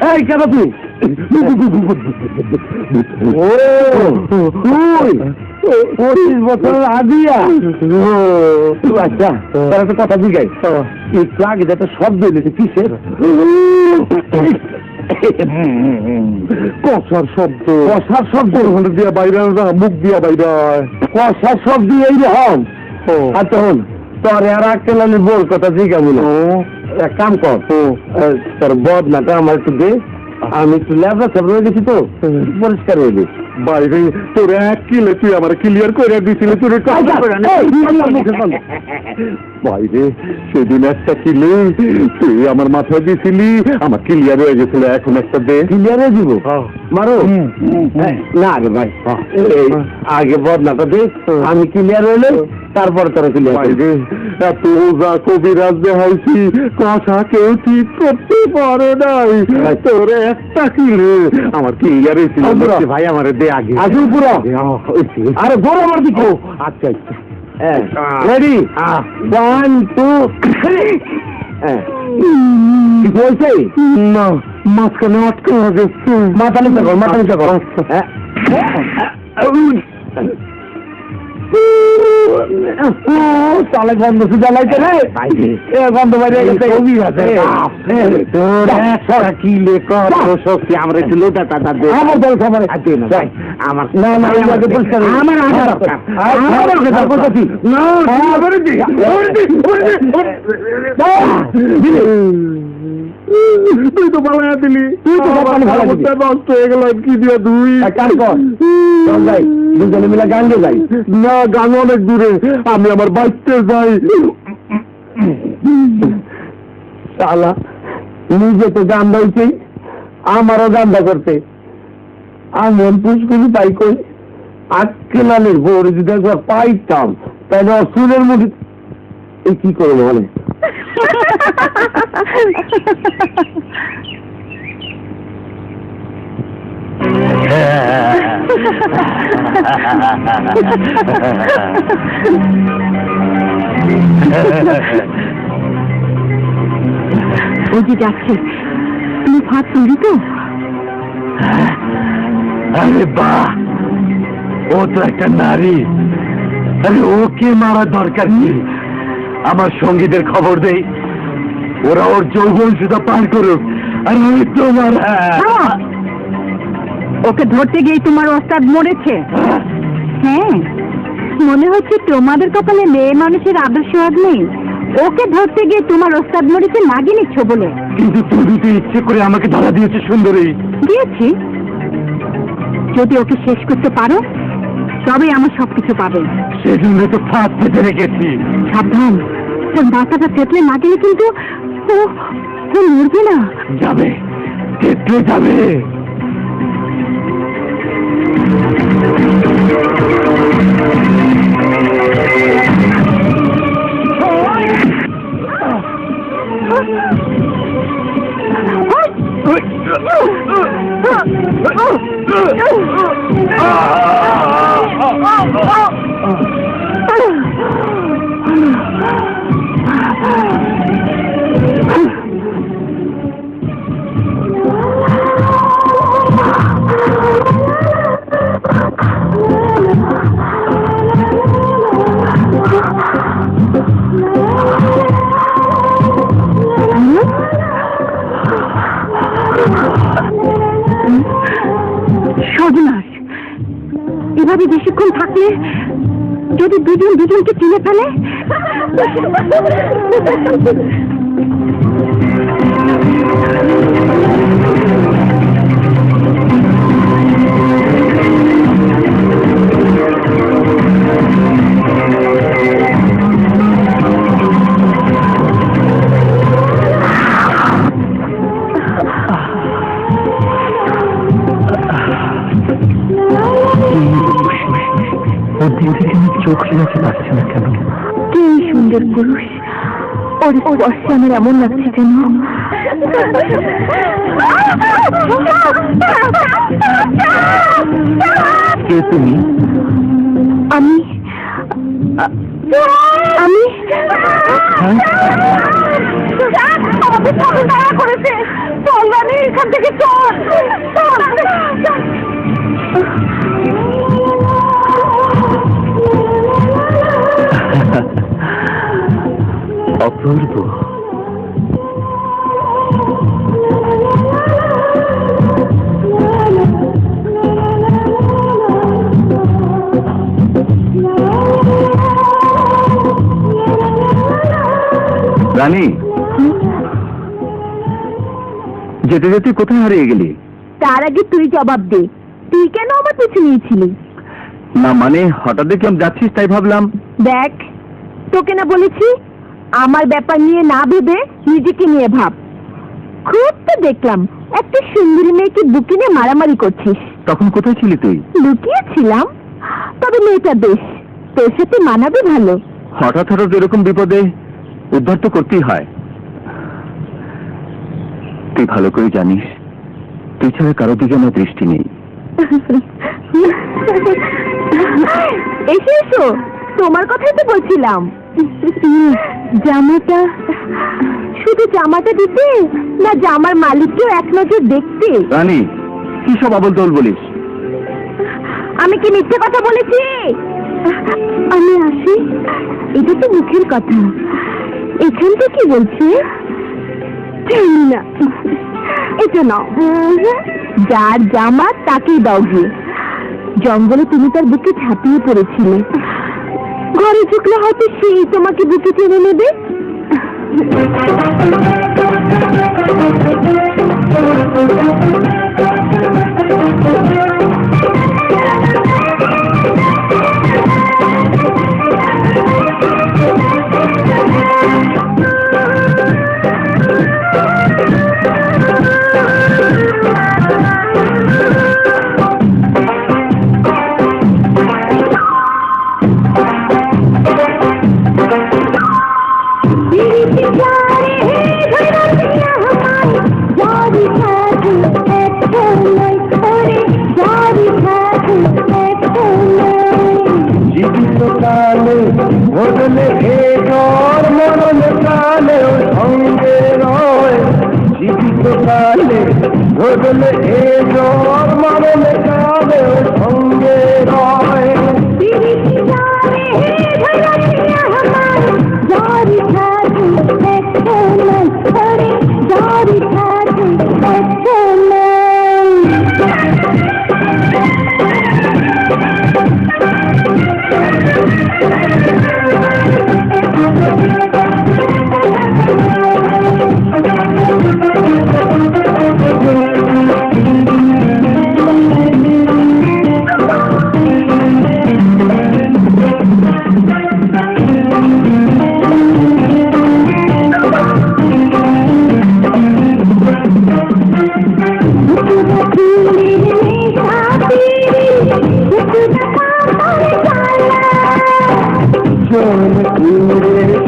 এই কেন তুই? ও তুই 25 বছরের আদিয়া? আচ্ছা, তার একটা কথা জিজ্ঞাই, একটু আগে যে একটা শব্দ এলেছে কিসের? কষার শব্দ। কষার শব্দ দিয়া বাইরে না, মুখ দিয়া বাইরে। কষার শব্দ এইরকম। আর তখন তোর আর আকেলানি বোর কথা জিজ্ঞা বলো। এক কাম কর, তোর বদনাটা আমার একটু দে, আমি একটু ল্যাবরা সাবরে গেছি তো, পরিষ্কার হয়ে গেছি। বাইরে তোর 1 কিলো তুই আমার ক্লিয়ার করে দিয়েছিল। তোর বাইরে সেদিন একটা কিলো তুই আমার মাথায় দিয়েছিলি, আমার ক্লিয়ার হয়ে গেছিল। এখন একটা দে। ক্লিয়ার হয়ে দিব? মারো না রে ভাই, আগে বদনাটা দে, আমি ক্লিয়ার হইলে তারপরে তোরা ক্লিয়ার। এত ওজা কবিরাজ দেখাইছি, কথা কেউ ঠিক করতে পারে নাই। তোর একটা কিলো আমার ক্লিয়ার হয়েছিল। ভাই আমার দে আগে। আসুন পুরো। আরে বড় আমার দিকো। আচ্ছা আচ্ছা, রেডি? 1 2 3। কি বলছে? না, মাঝখানে আটকে গেছে। মাথা নিচে কর, মাথা নিচে কর। তালে গন্ধ সুদা লাগছে রে এ গন্ধ বাইরে গেছে অভির আছে তোর একটা কি লেখক শক্তি আমরা একটু লোটা টাটা দে আমার দল খাবার আছে না আমার না না আমাকে পরিষ্কার আমার আগে দরকার আমার কথা বলছি না আমার দি তুই তো ভালো দিলি তুই তো ভালো নষ্ট হয়ে গেল কি দিয়ে তুই কাজ কর যাই দুজনে মিলে গান গে যাই না গান অনেক দূরে আমি আমার বাড়িতে যাই শালা নিজে তো গান গাইছি আমারও গান্দা করতে আমি পুষ্কুলি পাই কই আজকে লালের ভোর যদি একবার পাইতাম তাহলে অসুরের মুখে এই কি করবো বলে ওই যে যাচ্ছে তুমি ভাত তৈরি তো? আরে বাহ ও তো একটা নারী আরে ওকে মারা দরকার নেই আমার সঙ্গীদের খবর দেই ওরা ওর যৌবন সুদা পার করুক আর আমি তোমার ওকে ধরতে গিয়ে তোমার ওস্তাদ মরেছে। হ্যাঁ মনে হচ্ছে তোমাদের কপালে মেয়ে মানুষের আদর্শ আর নেই। ওকে ধরতে গিয়ে তোমার ওস্তাদ মরেছে নাগিনীর বলে। কিন্তু তুমি তো ইচ্ছে করে আমাকে ধরা দিয়েছে সুন্দরী। দিয়েছি, যদি ওকে শেষ করতে পারো তবে আমার সবকিছু পাবে। সেজন্য তো ফাঁদ পেতে রেখেছি। সাবধান, তোর মাথাটা থেতলে না গেলে কিন্তু ও মরবে না। যাবে, থেতলে যাবে। সর্বনাশ, এভাবে বেশিক্ষণ থাকলে যদি দুজন দুজনকে চিনে ফেলে। চোখ লেগে পাচ্ছে না কেন? কি সুন্দর পুরুষ, ওর স্পর্শে আমার এমন লাগছে কেন? কে তুমি? আমি করেছে। চল রানী, এখান থেকে চল। অপূর্ব। রানী, যেতে যেতে কোথায় হারিয়ে গেলি? তার আগে তুই জবাব দে, তুই কেন আমার পিছু নিয়েছিলি? না মানে হঠাৎ দেখলাম যাচ্ছিস তাই ভাবলাম। দেখ, তোকে না বলেছি আমার ব্যাপার নিয়ে না ভেবে নিজেকে নিয়ে ভাব। খুব তো দেখলাম একটা সুন্দরী মেয়েকে বুকে নিয়ে মারামারি করছিস। তখন কোথায় ছিলি তুই? লুকিয়েছিলাম, তবে মেয়েটা বেশ, তোর সাথে মানাবে ভালো। হঠাৎ হঠাৎ এরকম বিপদে উদ্ধার তো করতেই হয়। তুই ভালো করে জানিস তুই ছাড়া কারো দিকে আমার দৃষ্টি নেই। এসে এসো, তোমার কথাই তো বলছিলাম। জামাটা, শুধু জামাটা দিতে না জামার মালিককেও এক নজর দেখতে? রানী, কি সব আবল দল বলিস? আমি কি মিথ্যে কথা বলেছি? আমি আসি, এটা তো মুখের কথা, এখানটা কি বলছে? জানি না, এটা নাও। যার জামা তাকেই দাও গিয়ে। জঙ্গলে তুমি তার বুকে ঝাঁপিয়ে পড়েছিলে, ঘরে ঢুকলে হয়তো সেই তোমাকে বুকে টেনে নেবে। জীবিতকালে বদলে এ জ্বর মরণকালে সঙ্গে রয়। জীবিতকালে বদলে এ জ্বর মরণকালে সঙ্গে রয়।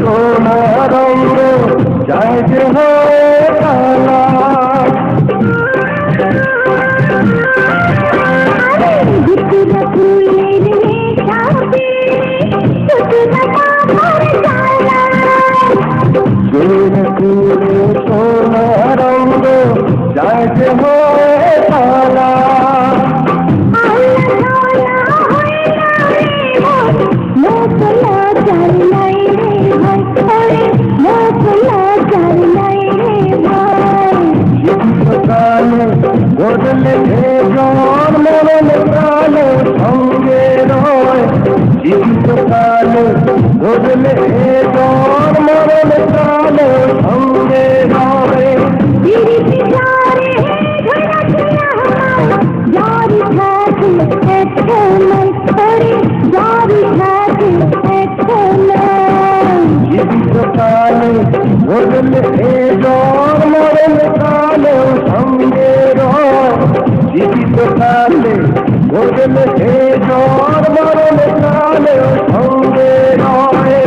সোনার রঙ যায় যে হয়ে কালা। সোনার রঙ যায় যে হয়ে কালা। বদলে জ্বর মরণকালে সঙ্গে রয়। জীবিতকালে বদলে জ্বর মরণকালে সঙ্গে রয়। জীবিতকালে বদলে জ্বর মরণকালে সঙ্গে রয়।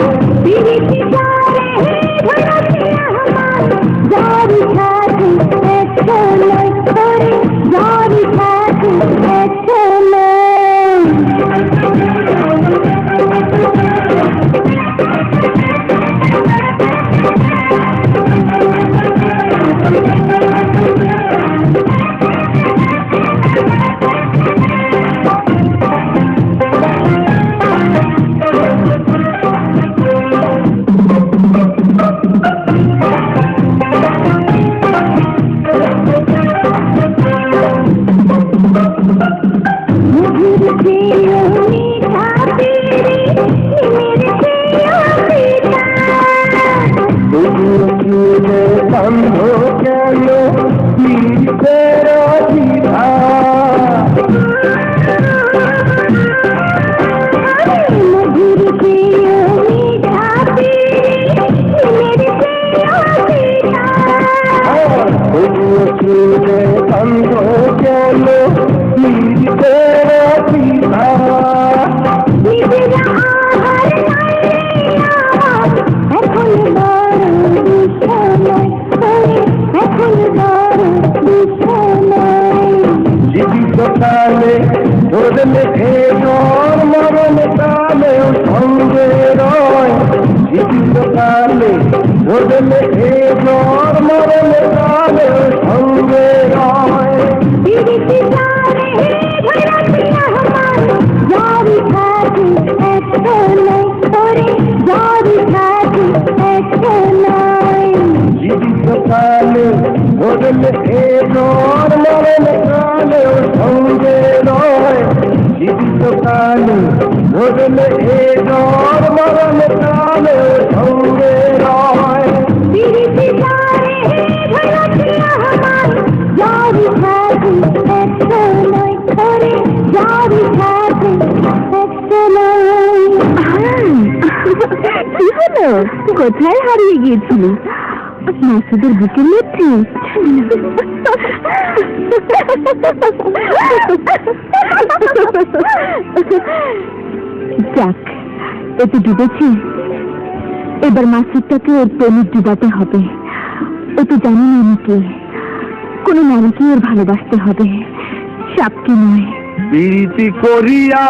জীবিতকালে বদলে জ্বর মরণকালে সঙ্গে রয়। জীবিতকালে বদলে জ্বর মরণকালে সঙ্গে রয়। জীবিতকালে বদলে জ্বর মরণকালে সঙ্গে রয়। জীবিতকালে ধরলে এ জ্বর মরণে কালেও সঙ্গে রয় জীবিত কালে ধরলে এ জ্বর মরণে কালেও সঙ্গে রয় বিরিতি জারে ধরতি আমার জারি থাকে একশো নয় করে জারি থাকে একশো নয়। কি হলো? কোথায় হারিয়ে গিয়েছিলি? মাসুদের বুকের মধ্যে? যাক, এতে ডুবেছি। এবার মাসুদটাকে ওর প্রেমিক ডুবাতে হবে। ও তো জানি না আমি কে। কোনো নারীকে ওর ভালোবাসতে হবে, সাপকে নয়। বিরিতি করিয়া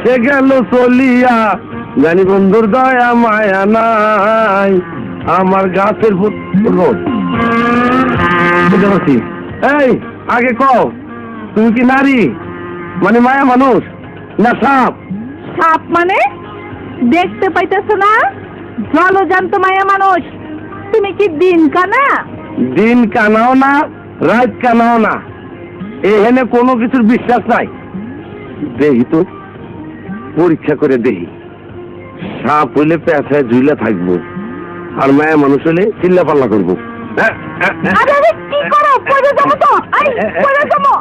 সে গেল চলিয়া জানি বন্ধুর দয়া মায়া নাই আমার গাছের এই আগে কও তুমি কি নারী মানে মায়া মানুষ না সাপ? সাপ মানে? দেখতে পাইতেছো না? জলজান্ত মায়া মানুষ। তুমি কি দিন কানা? দিন কানাও না রাত কানাও না, এখানে কোনো কিছুর বিশ্বাস নাই। দেখি তো, পরীক্ষা করে দেখি। সাপ হইলে পেঁচায় ঝুলে থাকবো, আর মায়া মানুষ হলে চিল্লা পাল্লা করবো। আরে আরে কি করো? পড়ে যাবো তো। আই পড়ে যাবো।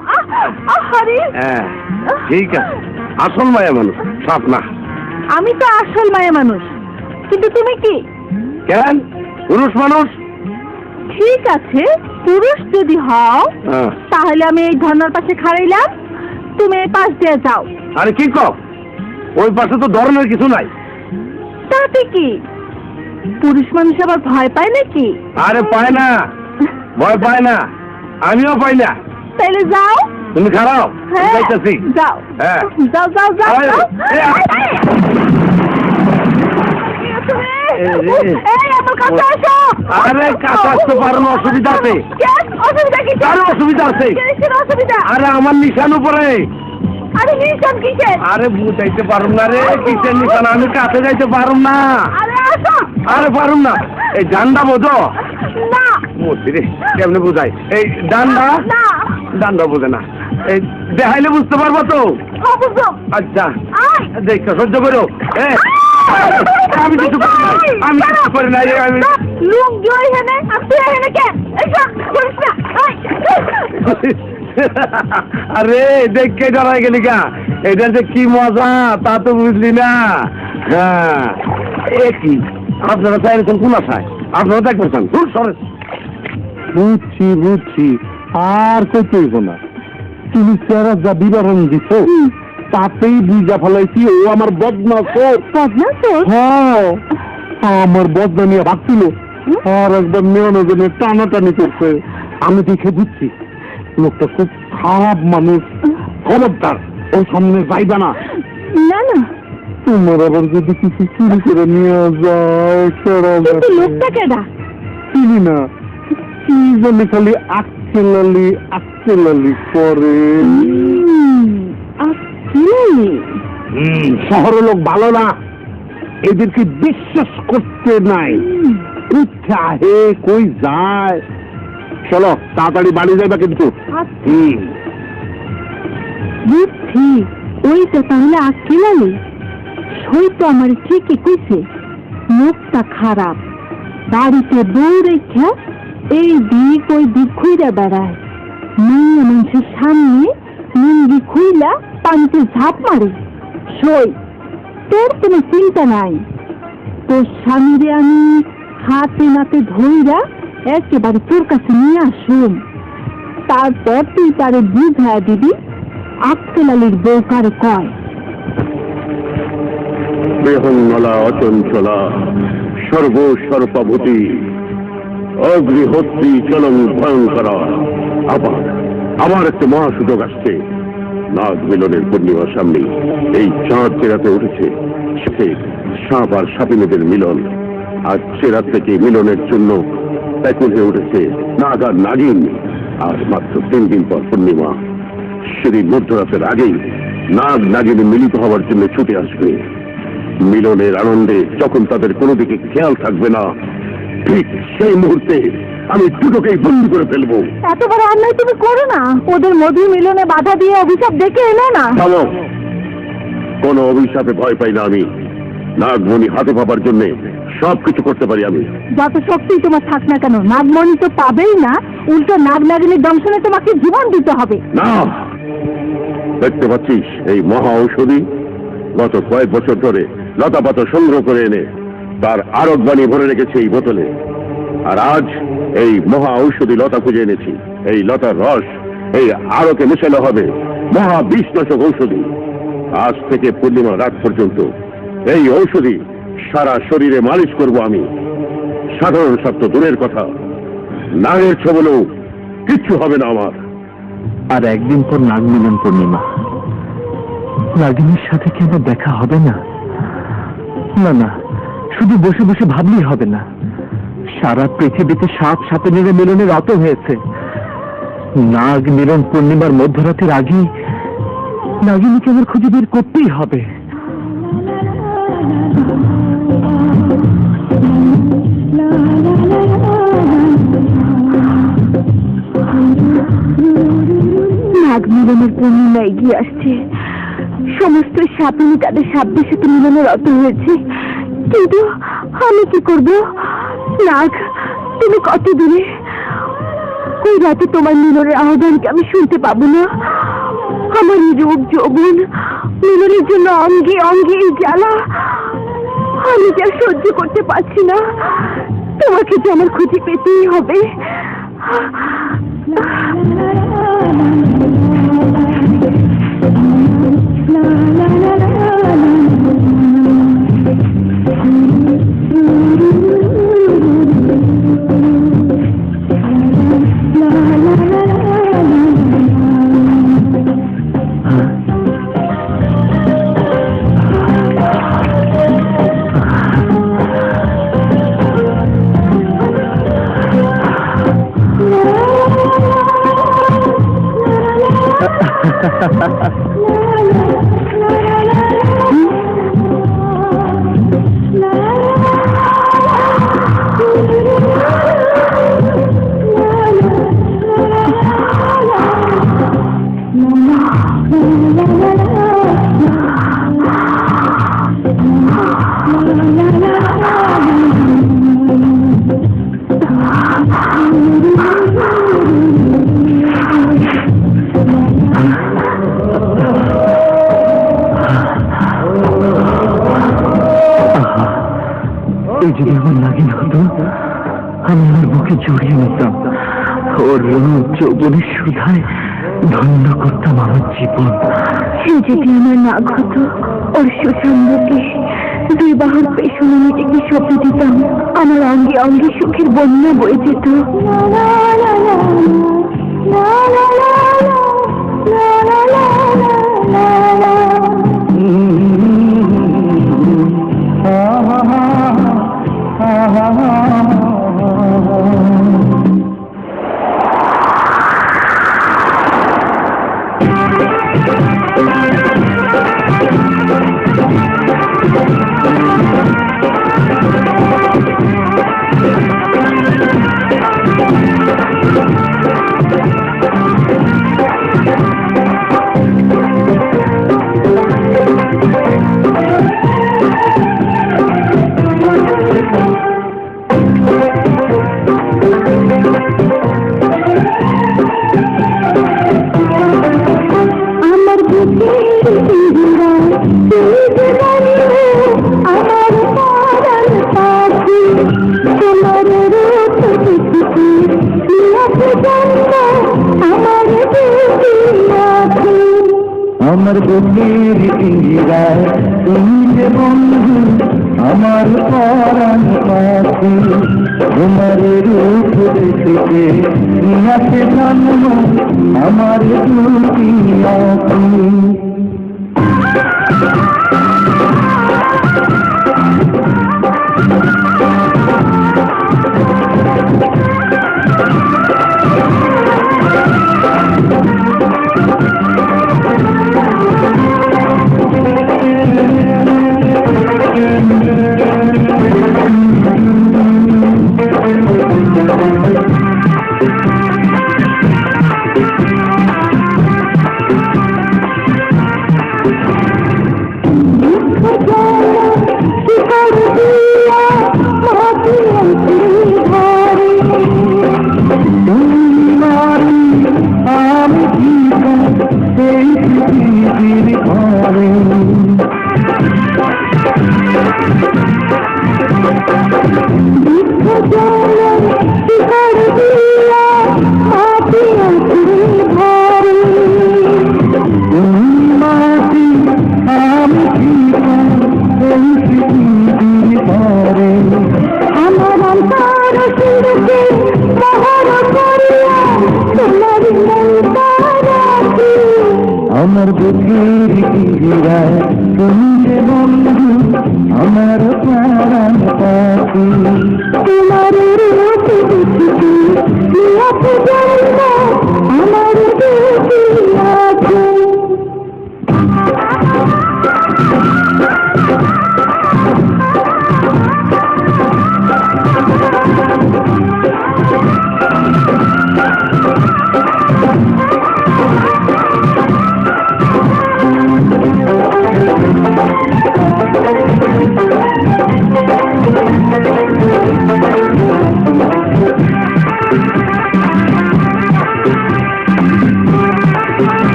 আরে হ্যাঁ ঠিক আছে, আসল মায়া মানুষ, সাপ না। আমি তো আসল মায়া মানুষ, কিন্তু তুমি কি? কেন পুরুষ মানুষ? ঠিক আছে, পুরুষ যদি হও হ্যাঁ। তাহলে আমি এই ধর্নার পাশে খাড়াইলাম, তুমি এই পাশ দিয়ে যাও। আরে কি কও, ওই পাশে তো ধরনের কিছু নাই। তাতে কি? পুরুষ মানুষ আবার ভয় পায় নাকি? আরে পায় না, ভয় পায় না, আমিও পাই না। তাইলে যাও। তুমি খারাপ হ্যাঁ, যাইতেছি। যাও। হ্যাঁ। যাও যাও যাও আরে, যাও। এই, এই আমার কাছে আসো। আরে কাছে আসতে পারো না, অসুবিধা আছে। কেন? অসুবিধা কি? আরে অসুবিধা আছে। কিসের অসুবিধা? আরে আমার নিশান উপরে। আরে নিশান কিসের? আরে বুঝাইতে পারুম না রে, কিসের নিশান, আমি কাছে যাইতে পারুম না। আরে আসো। আরে পারুম না, এই ডান্ডা বোঝো? না মূর্তি রে, কেমনে বুঝাই? এই ডান্ডা, না ডান্ডা বোঝে না, এই দেখাইলে বুঝতে পারবো তো। অবুঝো। আচ্ছা আয়। দেখো, সহ্য করো। আমি কিছু করি নাই, আমি কিছু করি নাই, আমি লুঙ্গি ওইখানে, আপনি এখানে কেন? এইসব করিস না। আয়। আরে দেখে ডরাই গেলি গা, এটা যে কি মজা তা তো বুঝলি না। হ্যাঁ এ কি, আপনারা চাইছেন কোন আশায়? আপনারা দেখবেন বুঝছি বুঝছি, আর কইতে হইব না। তুমি চেহারা যা বিবরণ দিছো তাতেই বুঝা ফেলাইছি ও আমার বদমাস। হ্যাঁ, আমার বদনা নিয়ে ভাবছিল, আর একবার নিয়নে টানাটানি করছে। আমি দেখে বুঝছি লোকটা খুব খারাপ মানুষ। খবরদার ও সামনে যাইবা না। না না, তোমার আবার যদি কিছু চুরি করে নিয়ে যায়, কিন্তু লোকটা কেডা? চিনি না, কি জানি খালি আক্কেলালি আক্কেলালি করে। শহরের লোক ভালো না, এদেরকে বিশ্বাস করতে নাই। আহে কই যায়। চলো তাড়াতাড়ি বাড়ি যাইবা কিন্তু। বুঝছি, ওইটা তাহলে আক্কেলালি। সই তো আমার ঠিকই কইছে, মুখটা খারাপ, বাড়িতে বউ রেখা এই দিক ওই দিক খুইরা বেড়ায়, মেয়ে মানুষের সামনে লুঙ্গি খুইলা পানিতে ঝাঁপ মারে। সই, তোর কোনো চিন্তা নাই। তোর স্বামীরে আমি হাতে নাতে ধইরা একেবারে তোর কাছে নিয়ে আসুন, তারপর তুই তারে বুঝায় দিবি আক্কেলালির বউ কারে কয়। বেহঙ্গলা অচঞ্চলা সর্বসর্পাভূতি অগ্নিহোত্রী চলং ভয়ঙ্করা। আবার একটা মহাসুযোগ আসছে। নাগ মিলনের পূর্ণিমার সামনে এই চাঁদ চেরাতে উঠেছে, সে সাপ আর সাপিনেদের মিলন। আজ চেরাত থেকে মিলনের জন্য ব্যাকুল হয়ে উঠেছে নাগ আর নাগিন। আর মাত্র 3 দিন পর পূর্ণিমা। সেদিন মধ্যরাতের আগেই নাগ নাগিনে মিলিত হওয়ার জন্য ছুটে আসবে। মিলনের আনন্দে যখন তাদের কোনো দিকে খেয়াল থাকবে না, ঠিক সেই মুহূর্তে আমি দুটোকেই বন্দি করে ফেলবো। এত বড় অন্যায় তুমি করো না। ওদের মধু মিলনে বাধা দিয়ে অভিশাপ ডেকে এলো না। থামো, কোনো অভিশাপে ভয় পাই না আমি। নাগমণি হাতে পাবার জন্য সবকিছু করতে পারি আমি। যত শক্তি তোমার থাক না কেন, নাগমণি তো পাবেই না, উল্টো নাগ নাগিনীর দংশনে তোমাকে জীবন দিতে হবে। না, দেখতে পাচ্ছিস এই মহা ঔষধি গত কয়েক বছর ধরে লতা পাতা সংগ্রহ করে এনে তার আরক বানিয়ে ভরে রেখেছে এই বোতলে। আর আজ এই মহা ঔষধি লতা খুঁজে এনেছি। এই লতার রস এই আরকে মেশানো হবে মহা বিষনাশক ঔষধি। আজ থেকে পূর্ণিমা রাত পর্যন্ত এই ঔষধি সারা শরীরে মালিশ করব আমি। সাধারণ সত্য দূরের কথা, নাগের ছবলেও কিচ্ছু হবে না আমার। আর একদিন পর নাগমিলন পূর্ণিমা, নাগিনীর সাথে কি আমার দেখা হবে না? না না, শুধু বসে বসে ভাবলেই হবে না। সারা পৃথিবীতে 7 সাপের মিলনের রত হয়েছে। নাগ মিলন পূর্ণিমার মধ্যরাতের আগেই নাগিনীকে আমার খুঁজে বের করতেই হবে। নাগ মিলনের পূর্ণিমা এগিয়ে আসছে। সমস্ত সাপিনী তাদের সাপদের সাথে মিলনে রত হয়েছে, কিন্তু আমি কি করব? নাগ, তুমি কত দূরে? ওই রাতে তোমার মিলনের আহ্বানকে আমি শুনতে পাবো না। আমার রূপ যৌবন মিলনের জন্য অঙ্গে অঙ্গে জ্বালা, আমি যা সহ্য করতে পারছি না। তোমাকে যে আমার খুঁজে পেতেই হবে। এই যদি আমার নাগিন হতো, আমি আমার বুকে জড়িয়ে নিতাম। ওর রূপ যৌবনের সুধায় ধন্য করতাম আমার জীবন। যদি আমার নাগ হতো, ওর সুসন্দরকে 2 বাহুর পেছনে নিজেকে সঁপে দিতাম, আমার অঙ্গে অঙ্গে সুখের বন্যা বয়ে যেত। আমার বুকের পিঞ্জিরায় তুমি যে বন্ধু, আমার পরাণ পাখি। তোমার রূপ দেখতে নিয়াতে জন্ম আমার দুটি আঁখি। আমার বুকের পিঞ্জিরায় তুমি যে বন্ধু আমার প্রাণ পাখি তোমার রূপ দেখি নিয়ত জন্ম আমার বেঁচে আছে।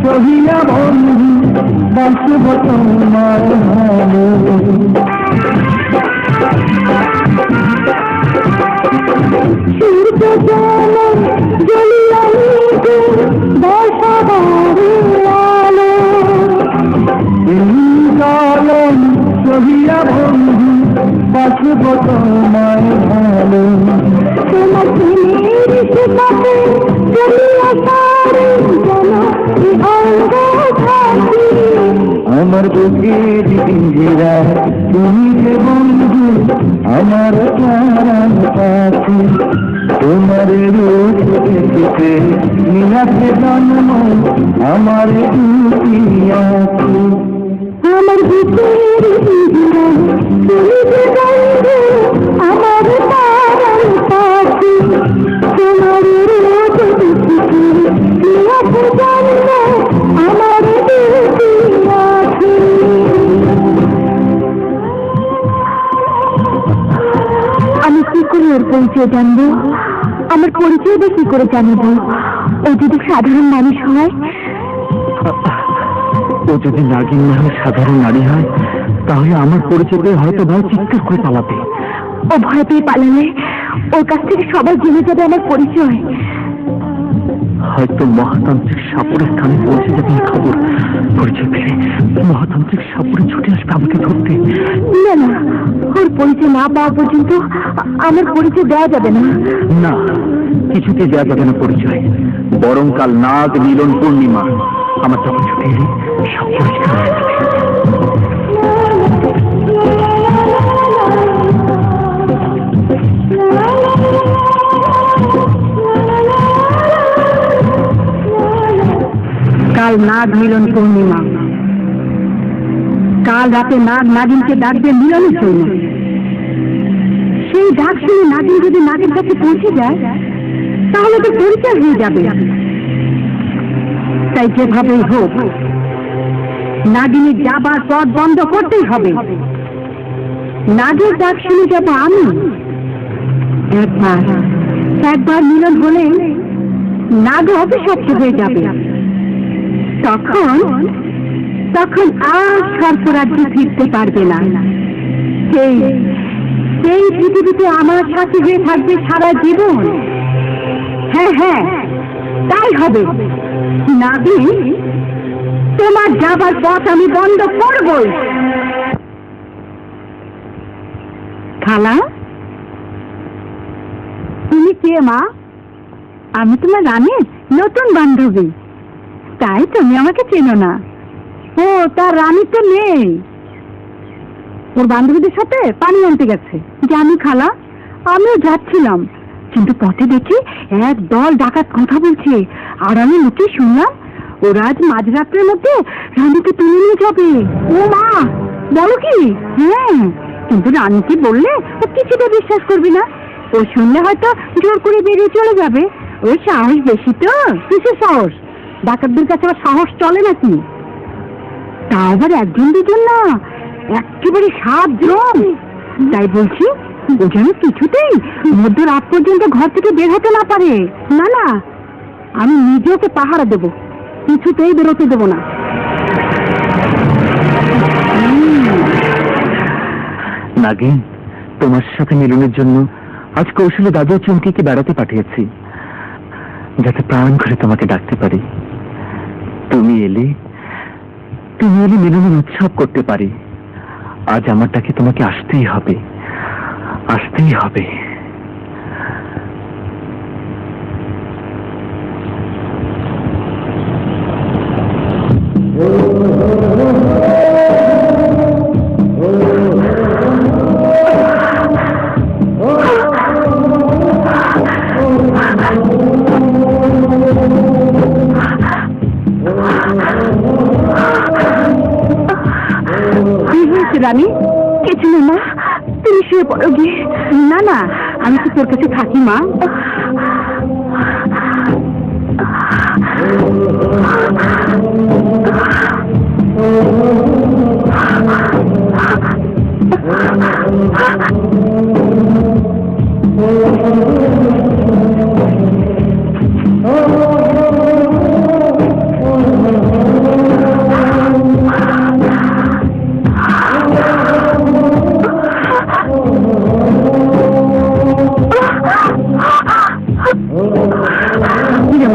সহিয়া বন্ধু বাসব তোমার ভালো সহিয়া বন্ধু বাসব তোমার ভালো তোমার ছেলের সুপাতে চলিয়া সারে যেন এই অঙ্গ থাকি। আমার বুকের পিঞ্জিরা তুমি যে বন্ধু আমার প্রাণ পাখি তোমার রূপ দেখতে নিয়াতে জন্ম আমার দুটি আঁখি আমার বুকের পিঞ্জিরা তুমি যে বন্ধু আমার প্রাণ পাখি তোমার রূপ দেখতে নিয়াতে জন্ম আমার দুটি আঁখি। আমি কি করে ওর পরিচয় জানবো? আমার পরিচয় বা কি করে জানবো? ও যদি সাধারণ মানুষ হয়? ও যদি নাগিন না হয় সাধারণ নারী হয় তাহলে আমার পরিচয় পেয়ে হয়তো ভয় চিৎকার করে পালাবে। ও ভয় পেয়ে পালালে ওর কাছ থেকে সবাই জেনে যাবে আমার পরিচয়। হয়তো মহাতান্ত্রিক সাপুরের স্থানে পৌঁছে যাবে এই খবর। পরিচয় পেলে মহাতান্ত্রিক সাপুরে ছুটে আসবে আমাকে ধরতে। না না, ওর পরিচয় না পাওয়া পর্যন্ত আমার পরিচয় দেওয়া যাবে না। না, কিছুতে দেওয়া যাবে না পরিচয়। বরং কাল নাগ মিলন পূর্ণিমা, আমার তখন ছুটে এলে সব পরিষ্কার হয়ে যাবে। কাল নাগ মিলন পূর্ণিমা। কাল রাতে নাগ নাগিনকে ডাকবে মিলনের জন্য। সেই ডাক শুনে নাগিন যদি নাগের কাছে পৌঁছে যায় তাহলে তো পরিচয় হয়ে যাবে। তাই যেভাবেই হোক নাগিনের যাবার পথ বন্ধ করতেই হবে। নাগের ডাক শুনে যাবো আমি। একবার মিলন হলে নাগ অভিশপ্ত হয়ে যাবে। তখন আর সর্পরাজ্যে ফিরতে পারবে না। সেই পৃথিবীতে আমার সাথে হয়ে থাকবে সারা জীবন। হ্যাঁ হ্যাঁ, তাই হবে। নাগিন, তোমার যাবার পথ আমি বন্ধ করবই। খালা, তুমি কে মা? আমি তোমার রানীর নতুন বান্ধবী। তাই তুমি আমাকে চেনো না? ও, তার রানী তো নেই, ওর বান্ধবীদের সাথে পানি আনতে গেছে। জানি খালা, আমিও যাচ্ছিলাম, কিন্তু পথে দেখি এক দল ডাকাত কথা বলছে। আর আমি মুখে শুনলাম ওরা আজ মাঝরাত্রের মধ্যে রানীকে তুলে নিয়ে যাবে। ও মা, বলো কি? হ্যাঁ, কিন্তু রানীকে বললে ও কিছুটা বিশ্বাস করবি না। ও শুনলে হয়তো জোর করে বেরিয়ে চলে যাবে। ওই সাহস বেশি তো। কিসের সাহস? ডাকাতদের কাছে আবার সাহস চলে নাকি? তা আবার একজন দুজন না, একেবারে 7 জন। তাই বলছি ও যেন কিছুতেই মধ্যরাত পর্যন্ত ঘর থেকে বের হতে না পারে। না না, আমি নিজে ওকে পাহারা দেব, কিছুতেই বেরোতে দেব না। নাগিন, তোমার সাথে মিলনের জন্য আজ কৌশলে দাদু চুমকিকে বেড়াতে পাঠিয়েছি, যাতে প্রাণ করে তোমাকে ডাকতে পারি। তুমি এলে মিলনের উৎসব করতে পারি। আজ আমার ডাকে তোমাকে আসতেই হবে, আসতেই হবে। কি হয়েছে রানী? কিছু না মা, তুমি শুয়ে পড়ো গিয়ে। না না, আমি তো তোর কাছে থাকি মা।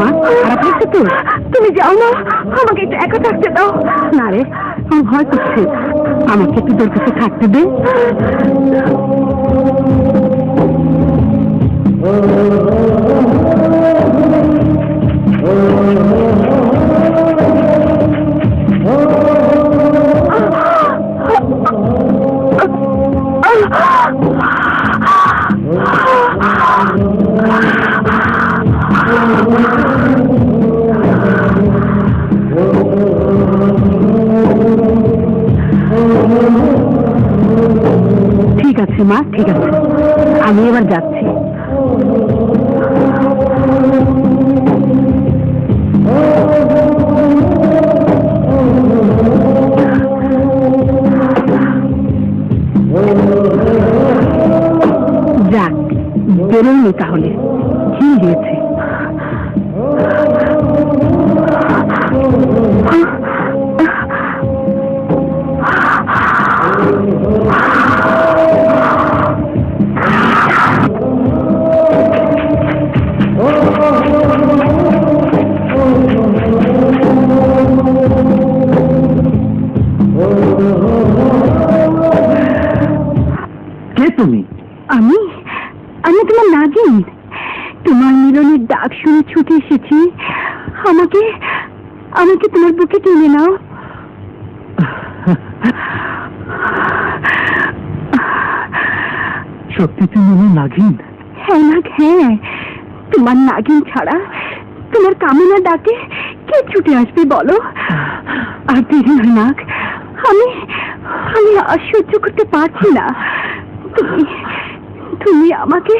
মা, খারাপ লাগছে তো? তুমি যাও না, আমাকে একটু একা থাকতে দাও। না রে, আমার ভয় করছে। আমাকে একটু তোর কাছে থাকতে দে। ঠিক আছে মা, ঠিক আছে, আমি এবার যাচ্ছি। যাক, বেরোয়নি তাহলে, কি হয়েছে? কে তুমি? আমি আমি তোমার নাগিন। তোমার মিলনের ডাক শুনে ছুটে এসেছি। আমাকে আমাকে তোমার বুকে টেনে নাও। সত্যি তুমি নাগিন? হ্যাঁ নাগ, হ্যাঁ। তোমার নাগিন ছাড়া তোমার কামনা ডাকে কে ছুটে আসবে বলো? আর দেরি নয় নাগ, আমি আমি আর সহ্য করতে পারছি না। তুমি তুমি আমাকে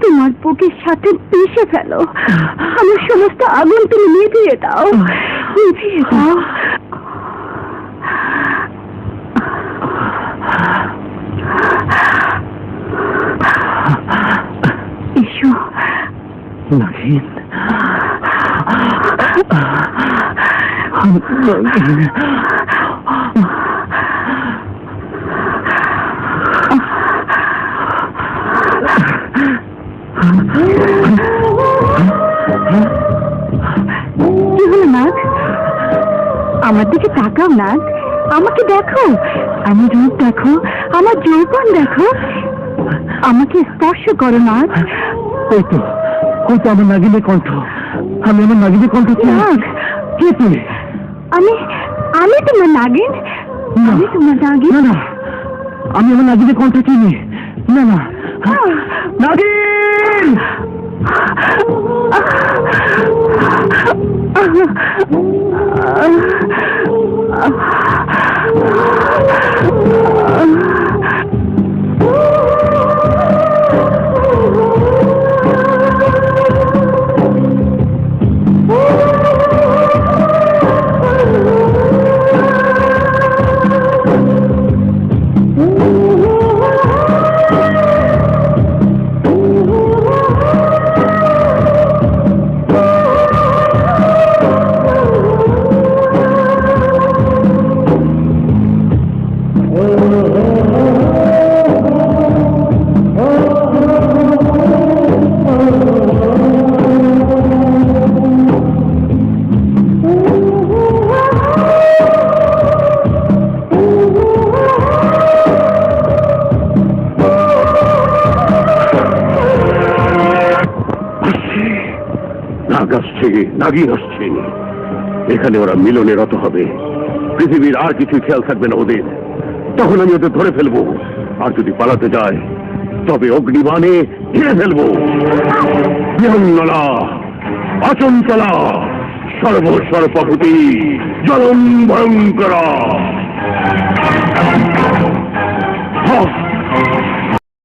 তোমার বুকের সাথে মিশে ফেলো। আমার সমস্ত আগুন তুমি নিভিয়ে দাও, নিভিয়ে দাও। এসো নাগিন। কি হলো নাগ? আমার দিকে তাকাও নাগ, আমাকে দেখো, আমার রূপ দেখো, আমার যৌবন দেখো, আমাকে স্পর্শ করো নাগ। ওই তো আমার নাগিনের কণ্ঠ। আমি আমার নাগিনের কণ্ঠ নাগ, কে তুমি? আমি আমি তোমার নাগিন। আমি তোমার নাগিন। না না, আমি আমার নাগিনের কণ্ঠ চিনি। না না, নাগিন! নাগিন আসছে। এখানে ওরা মিলনে রত হবে, পৃথিবীর আর কিছু খেয়াল থাকবে না ওদের। তখন আমি ওদের ধরে ফেলবো, আর যদি পালাতে যায় তবে অগ্নিবাণে ঘিরে ফেলবো। বিহঙ্গলা, অচঞ্চলা, সর্বসর্পভূতি, জলম ভয়ঙ্করা।